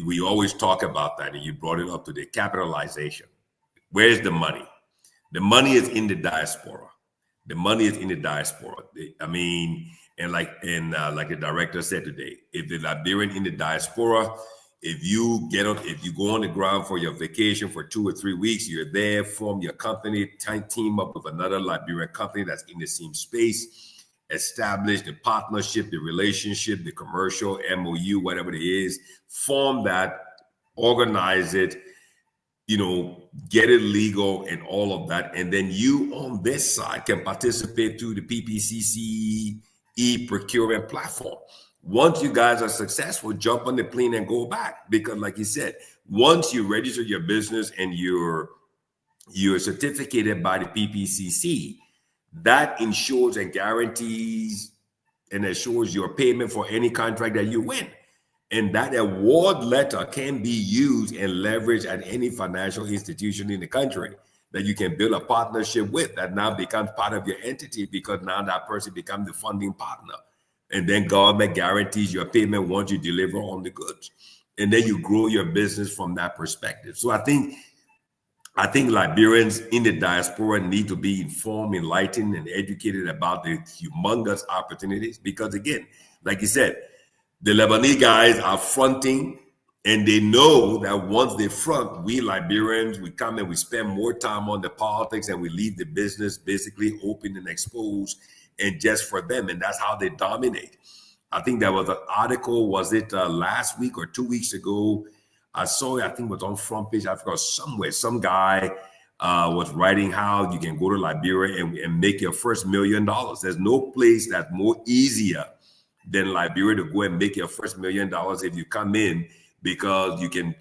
we always talk about that, and you brought it up to the capitalization. Where's the money? The money is in the diaspora. The money is in the diaspora. I mean, and like the director said today, if the Liberian in the diaspora, if you go on the ground for your vacation for 2 or 3 weeks, you're there, form your company, team up with another Liberian company that's in the same space, establish the partnership, the relationship, the commercial MOU, whatever it is, form that, organize it, get it legal and all of that. And then you on this side can participate through the PPCC e-procurement platform. Once you guys are successful, jump on the plane and go back. Because like you said, once you register your business and you're certificated by the PPCC, that ensures and guarantees and assures your payment for any contract that you win. And that award letter can be used and leveraged at any financial institution in the country that you can build a partnership with, that now becomes part of your entity, because now that person becomes the funding partner. And then government guarantees your payment once you deliver on the goods. And then you grow your business from that perspective. So I think Liberians in the diaspora need to be informed, enlightened, and educated about the humongous opportunities. Because again, like you said, the Lebanese guys are fronting, and they know that once they front, we Liberians, we come and we spend more time on the politics, and we leave the business basically open and exposed and just for them. And that's how they dominate. I think there was an article, was it last week or 2 weeks ago? I saw it, I think it was on front page, I forgot somewhere. Some guy was writing how you can go to Liberia and make your first $1 million. There's no place that's more easier than Liberia to go and make your first $1 million if you come in, because you can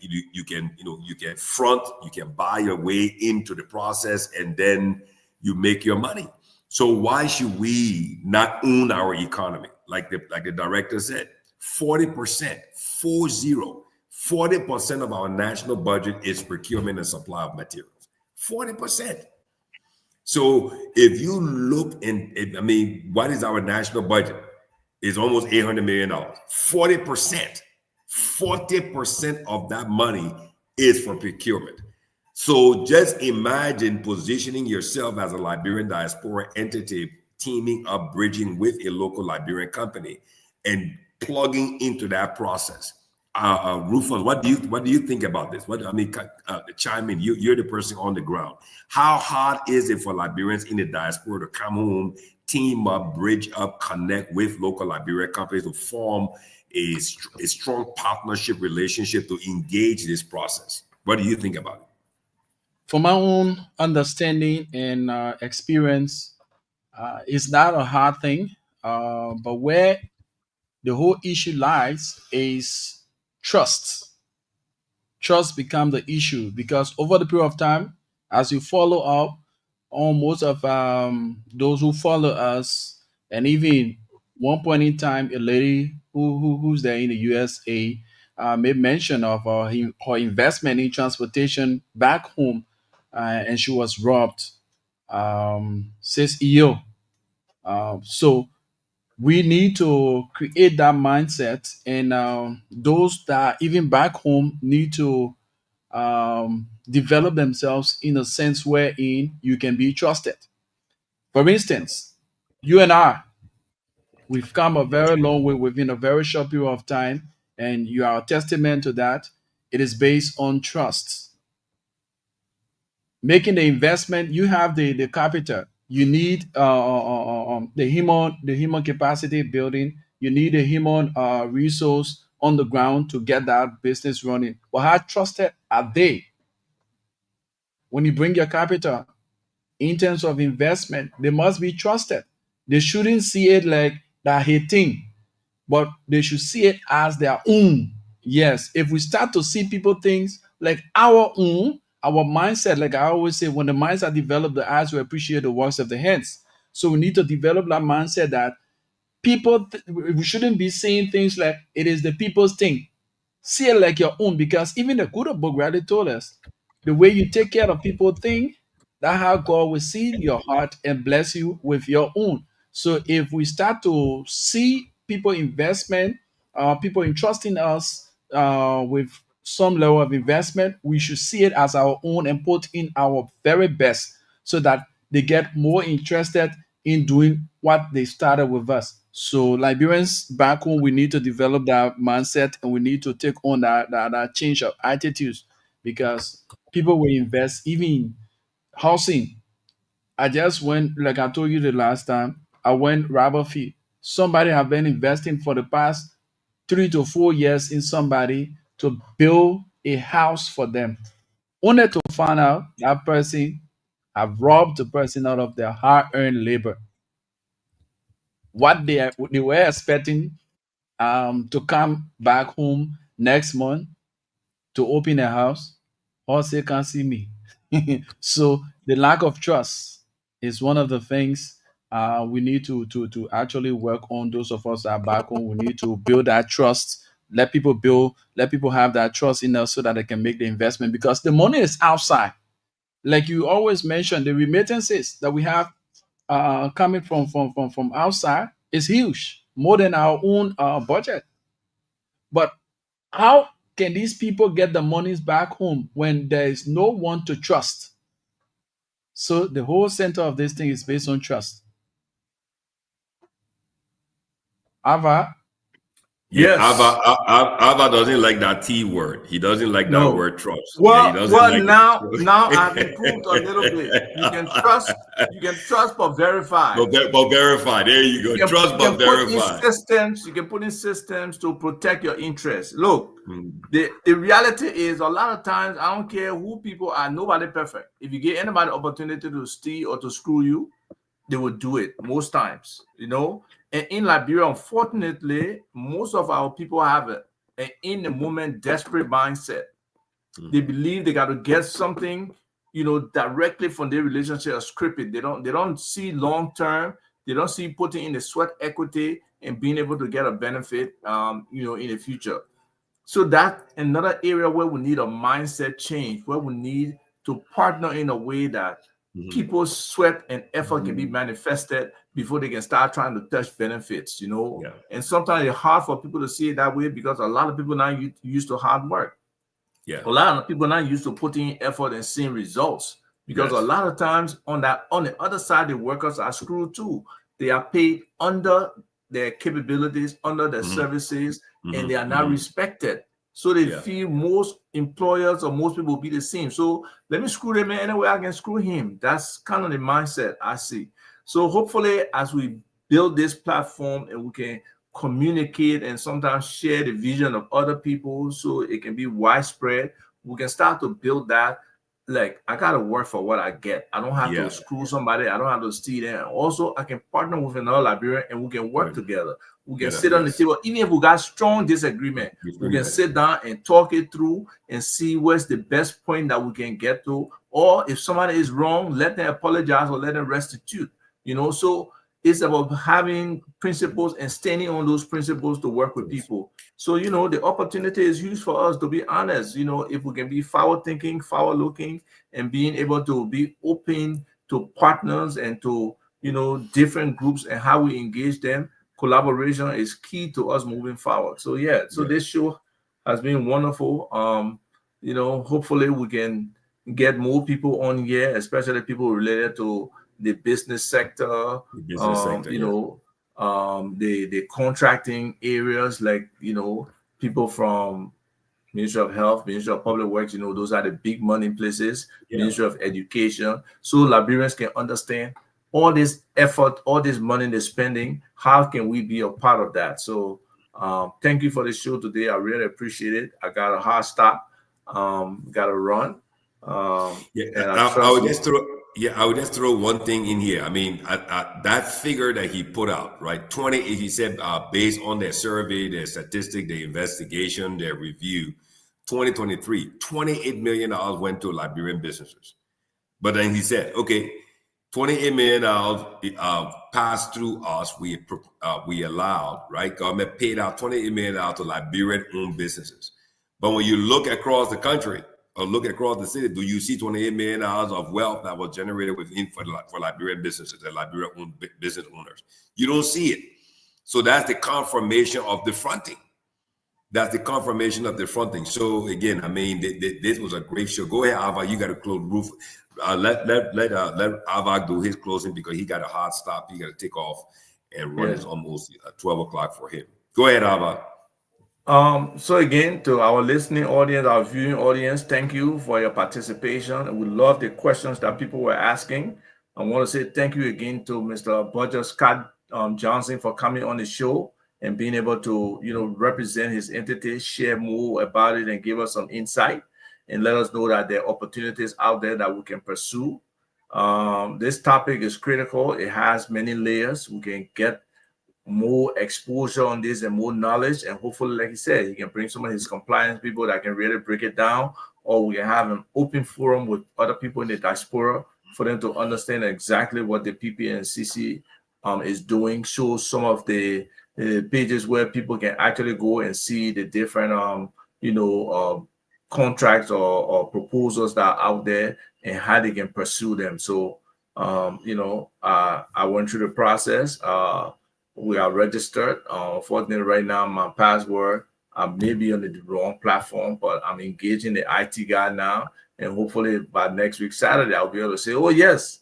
front, you can buy your way into the process, and then you make your money. So why should we not own our economy? Like the director said, 40%, 40% of our national budget is procurement and supply of materials. 40%. So if you look what is our national budget? It's almost $800 million. 40%. 40% of that money is for procurement. So just imagine positioning yourself as a Liberian diaspora entity, teaming up, bridging with a local Liberian company, and plugging into that process. Rufus, what do you think about this? Chime in. You're the person on the ground. How hard is it for Liberians in the diaspora to come home, team up, bridge up, connect with local Liberian companies to form a strong partnership relationship to engage this process? What do you think about it? From my own understanding and experience, it's not a hard thing. But where the whole issue lies is trust. Trust become the issue because over the period of time, as you follow up on most of those who follow us, and even one point in time, a lady who's there in the USA made mention of her investment in transportation back home, and she was robbed. Says EO. So we need to create that mindset, and those that even back home need to develop themselves in a sense wherein you can be trusted. For instance, you and I, we've come a very long way within a very short period of time, and you are a testament to that. It is based on trust. Making the investment, you have the capital. You need the human capacity building. You need a human resource on the ground to get that business running. But how trusted are they? When you bring your capital in terms of investment, they must be trusted. They shouldn't see it like that thing, but they should see it as their own. Yes, if we start to see people things like our own, our mindset, like I always say, when the minds are developed, the eyes will appreciate the works of the hands. So we need to develop that mindset that we shouldn't be saying things like it is the people's thing. See it like your own, because even the good book really told us the way you take care of people thing, that how God will see your heart and bless you with your own. So if we start to see people investment, people entrusting us with some level of investment, we should see it as our own and put in our very best so that they get more interested in doing what they started with us. So Liberians back home, we need to develop that mindset, and we need to take on that change of attitudes, because people will invest even in housing. I just went, like I told you the last time, I went rubber feet. Somebody have been investing for the past 3 to 4 years in somebody to build a house for them, only to find out that person have robbed the person out of their hard-earned labor. What they were expecting to come back home next month to open a house, or say can't see me. So the lack of trust is one of the things we need to actually work on. Those of us that are back home, we need to build that trust. Let people have that trust in us so that they can make the investment, because the money is outside. Like you always mention, the remittances that we have coming from outside is huge, more than our own budget. But how can these people get the monies back home when there is no one to trust? So the whole center of this thing is based on trust. Ava, Yeah, Yes. Ava doesn't like that T word. He doesn't like that No. word trust. Yeah, he doesn't Well, like now I've improved a little bit. You can trust but verify. but verify. There you go. Trust You but can put in verify. systems, you can put in systems to protect your interests. Look, Mm. the reality is a lot of times, I don't care who people are, nobody perfect. If you give anybody opportunity to steal or to screw you, they will do it most times, And in Liberia, unfortunately, most of our people have an in the moment desperate mindset. They believe they got to get something, directly from their relationship or scripted. They don't see long term. They don't see putting in the sweat equity and being able to get a benefit, in the future. So that's another area where we need a mindset change, where we need to partner in a way that people's sweat and effort can be manifested before they can start trying to touch benefits. Yeah. And sometimes it's hard for people to see it that way because a lot of people now used to hard work. Yeah. A lot of people now used to putting in effort and seeing results, because a lot of times on the other side, the workers are screwed too. They are paid under their capabilities, under their services, and they are not respected. So they feel most employers or most people will be the same. So let me screw them in any way I can screw him. That's kind of the mindset I see. So hopefully, as we build this platform and we can communicate and sometimes share the vision of other people so it can be widespread, we can start to build that. Like, I gotta work for what I get. I don't have to screw somebody. I don't have to steal them. Also, I can partner with another Liberian and we can work together. We can sit on the table. Even if we got strong disagreement, we can sit down and talk it through and see where's the best point that we can get to. Or if somebody is wrong, let them apologize or let them restitute. So it's about having principles and standing on those principles to work with people. So, the opportunity is huge for us, to be honest. If we can be forward thinking, forward looking, and being able to be open to partners and to, different groups and how we engage them, collaboration is key to us moving forward. So, this show has been wonderful. Hopefully we can get more people on here, especially people related to the business sector, the contracting areas, like, people from Ministry of Health, Ministry of Public Works, those are the big money places, Ministry of Education. So Liberians can understand all this effort, all this money they're spending, how can we be a part of that? So thank you for the show today. I really appreciate it. I got a hard stop, got to run. And I would just throw one thing in here. I mean, that figure that he put out, right? He said, based on their survey, their statistic, their investigation, their review, 2023, $28 million went to Liberian businesses. But then he said, okay, $28 million passed through us. We allowed, right? Government paid out $28 million to Liberian-owned businesses. But when you look across the country, or look across the city, do you see $28 million of wealth that was generated for Liberian businesses and Liberian business owners? You don't see it. So that's the confirmation of the fronting. That's the confirmation of the fronting. So again, I mean, this was a great show. Go ahead, Ava. You got to close roof. Let Ava do his closing because he got a hard stop. He got to take off and run. It's almost 12 o'clock for him. Go ahead, Ava. So again, to our listening audience, our viewing audience, thank you for your participation. We love the questions that people were asking. I want to say thank you again to Mr. Bodger Scot Johnson for coming on the show and being able to, represent his entity, share more about it, and give us some insight and let us know that there are opportunities out there that we can pursue. This topic is critical. It has many layers. We can get more exposure on this and more knowledge, and hopefully, like he said, he can bring some of his compliance people that can really break it down, or we can have an open forum with other people in the diaspora for them to understand exactly what the PPCC is doing. Show some of the pages where people can actually go and see the different contracts or proposals that are out there and how they can pursue them. So I went through the process. We are registered. Unfortunately, right now, my password, I may be on the wrong platform, but I'm engaging the IT guy now. And hopefully by next week, Saturday, I'll be able to say, oh, yes,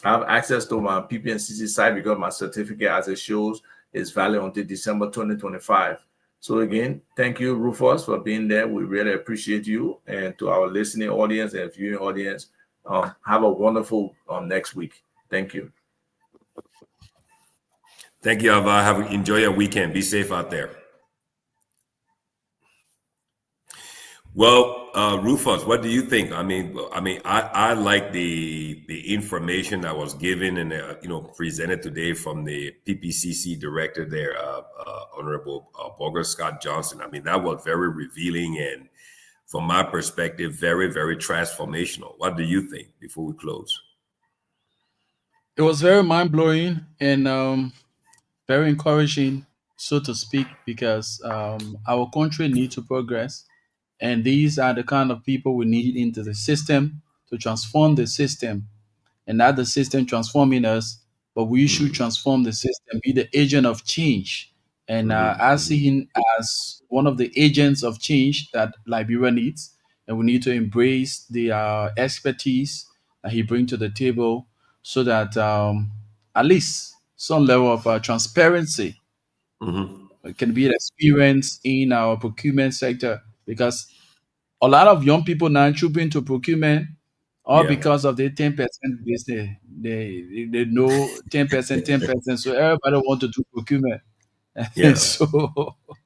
I have access to my PPCC site because my certificate, as it shows, is valid until December 2025. So again, thank you, Rufus, for being there. We really appreciate you. And to our listening audience and viewing audience, have a wonderful next week. Thank you. Thank you, Ava. Enjoy your weekend. Be safe out there. Well, Rufus, what do you think? I like the information that was given and presented today from the PPCC director there, Honorable Bodger Scott Johnson. I mean, that was very revealing and, from my perspective, very, very transformational. What do you think before we close? It was very mind blowing and very encouraging, so to speak, because our country needs to progress, and these are the kind of people we need into the system to transform the system, and not the system transforming us, but we should transform the system, be the agent of change. And I see him as one of the agents of change that Liberia needs, and we need to embrace the expertise that he brings to the table, so that at least some level of transparency Mm-hmm. can be experienced in our procurement sector, because a lot of young people now trooping to procurement all Yeah, because of the 10% business. They know 10%, 10%. So everybody want to do procurement. yeah. So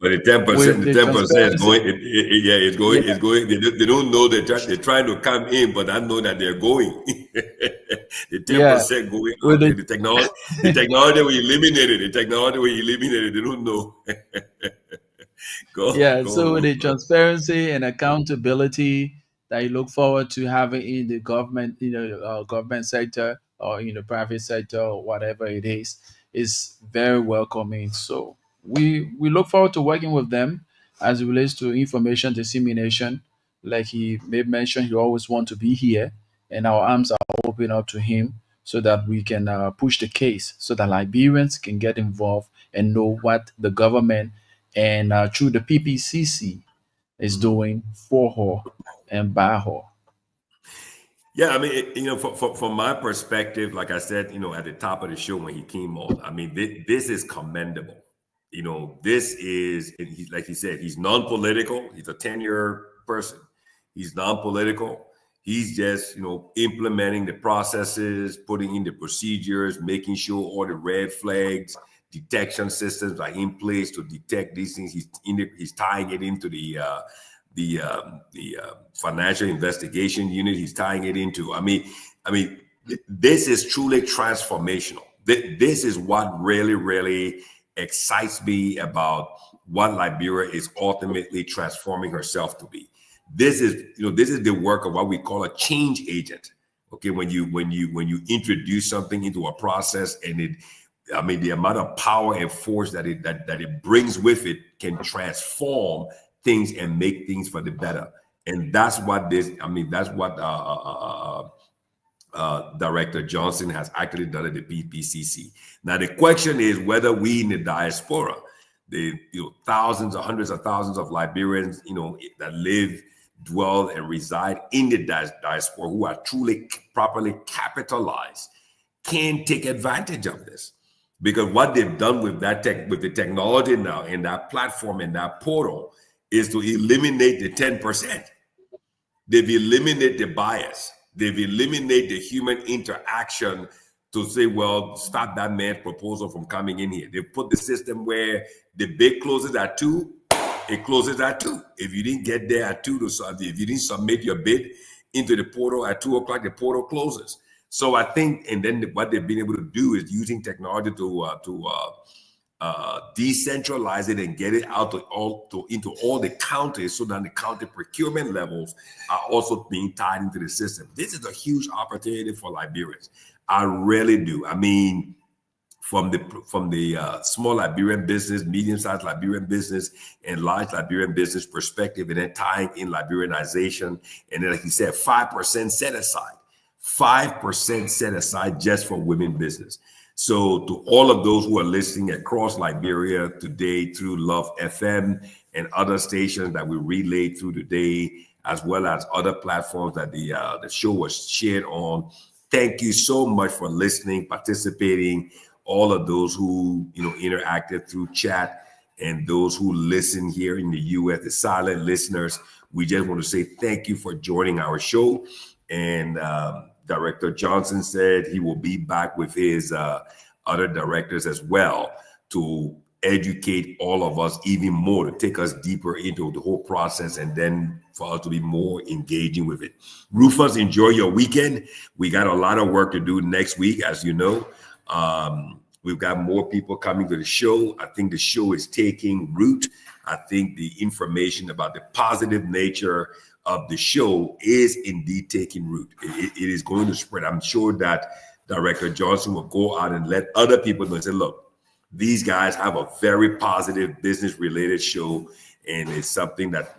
But the 10%, with the the 10% is transparency, going. Yeah, it's yeah, going. It's going. They don't know they're trying to come in, but I know that they're going. The yeah, 10% going with out there. the The technology we eliminated. The technology we eliminated. They don't know. Go, yeah, go, so the Rufus. transparency and accountability that you look forward to having in the government, government sector or in the private sector or whatever it is very welcoming. So we look forward to working with them as it relates to information dissemination. Like he made mention, he always want to be here, and our arms are open up to him so that we can push the case, so that Liberians can get involved and know what the government and through the PPCC is doing for her and by her. Yeah, I mean, from my perspective, like I said, at the top of the show when he came on, I mean, this is commendable. This is, and like he said, he's non-political. He's a 10-year person. He's non-political. He's just, implementing the processes, putting in the procedures, making sure all the red flags, detection systems are in place to detect these things. He's tying it into the financial investigation unit. He's tying it into. This is truly transformational. This is what really, really excites me about what Liberia is ultimately transforming herself to be. This is the work of what we call a change agent. Okay, when you introduce something into a process and the amount of power and force that it brings with it can transform things and make things for the better. And that's what Director Johnson has actually done at the PPCC. Now the question is whether we in the diaspora, the thousands or hundreds of thousands of Liberians, that live, dwell, and reside in the diaspora, who are truly properly capitalized, can take advantage of this. Because what they've done with with the technology now and that platform and that portal is to eliminate the 10%. They've eliminated the bias. They've eliminated the human interaction to say, well, stop that man's proposal from coming in here. They've put the system where the bid closes at 2, it closes at 2. If you didn't get there at 2, if you didn't submit your bid into the portal at 2 o'clock, the portal closes. So I think, and then what they've been able to do is using technology to decentralize it and get it out into all the counties, so that the county procurement levels are also being tied into the system. This is a huge opportunity for Liberians. I really do. I mean, from the small Liberian business, medium-sized Liberian business, and large Liberian business perspective, and then tying in Liberianization, and then, like you said, 5% set aside. 5% set aside just for women business. So to all of those who are listening across Liberia today through Love FM and other stations that we relayed through today, as well as other platforms that the show was shared on, thank you so much for listening, participating. All of those who interacted through chat, and those who listen here in the U.S., the silent listeners, we just want to say thank you for joining our show. And Director Johnson said he will be back with his other directors as well to educate all of us even more, to take us deeper into the whole process, and then for us to be more engaging with it. Roofers, enjoy your weekend. We got a lot of work to do next week, as you know. We've got more people coming to the show. I think the show is taking root. I think the information about the positive nature of the show is indeed taking root. It is going to spread. I'm sure that Director Johnson will go out and let other people know and say, look, these guys have a very positive business-related show, and it's something that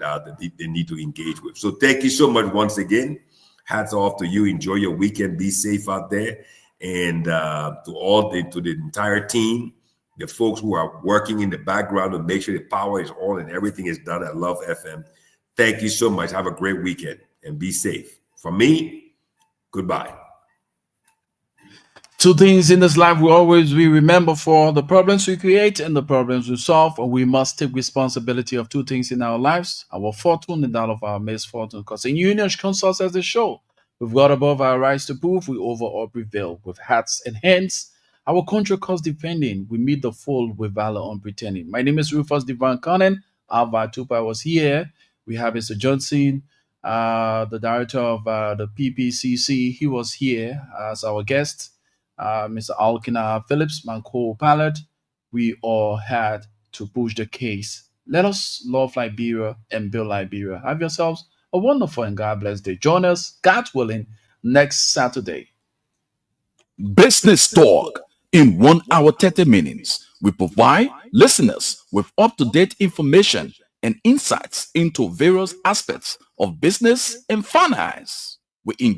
they need to engage with. So thank you so much once again. Hats off to you. Enjoy your weekend. Be safe out there. And to the entire team, the folks who are working in the background to make sure the power is on and everything is done at Love FM. Thank you so much. Have a great weekend and be safe. From me, goodbye. Two things in this life we remember: for the problems we create and the problems we solve, or we must take responsibility of two things in our lives: our fortune and that of our misfortune. Because in union consults as the show, we've got above our rights to prove, we over or prevail. With hats and hands, our country cause defending, we meet the foe with valor unpretending. My name is Rufus Divine Conan. Alva Tupa was here. We have Mr. Johnson, the director of the PPCC. He was here as our guest. Mr. Alkina Phillips, my co-pilot. We all had to push the case. Let us love Liberia and build Liberia. Have yourselves a wonderful and God bless day. Join us, God willing, next Saturday. Business Talk in 1 hour 30 minutes. We provide listeners with up-to-date information and insights into various aspects of business and finance. We engage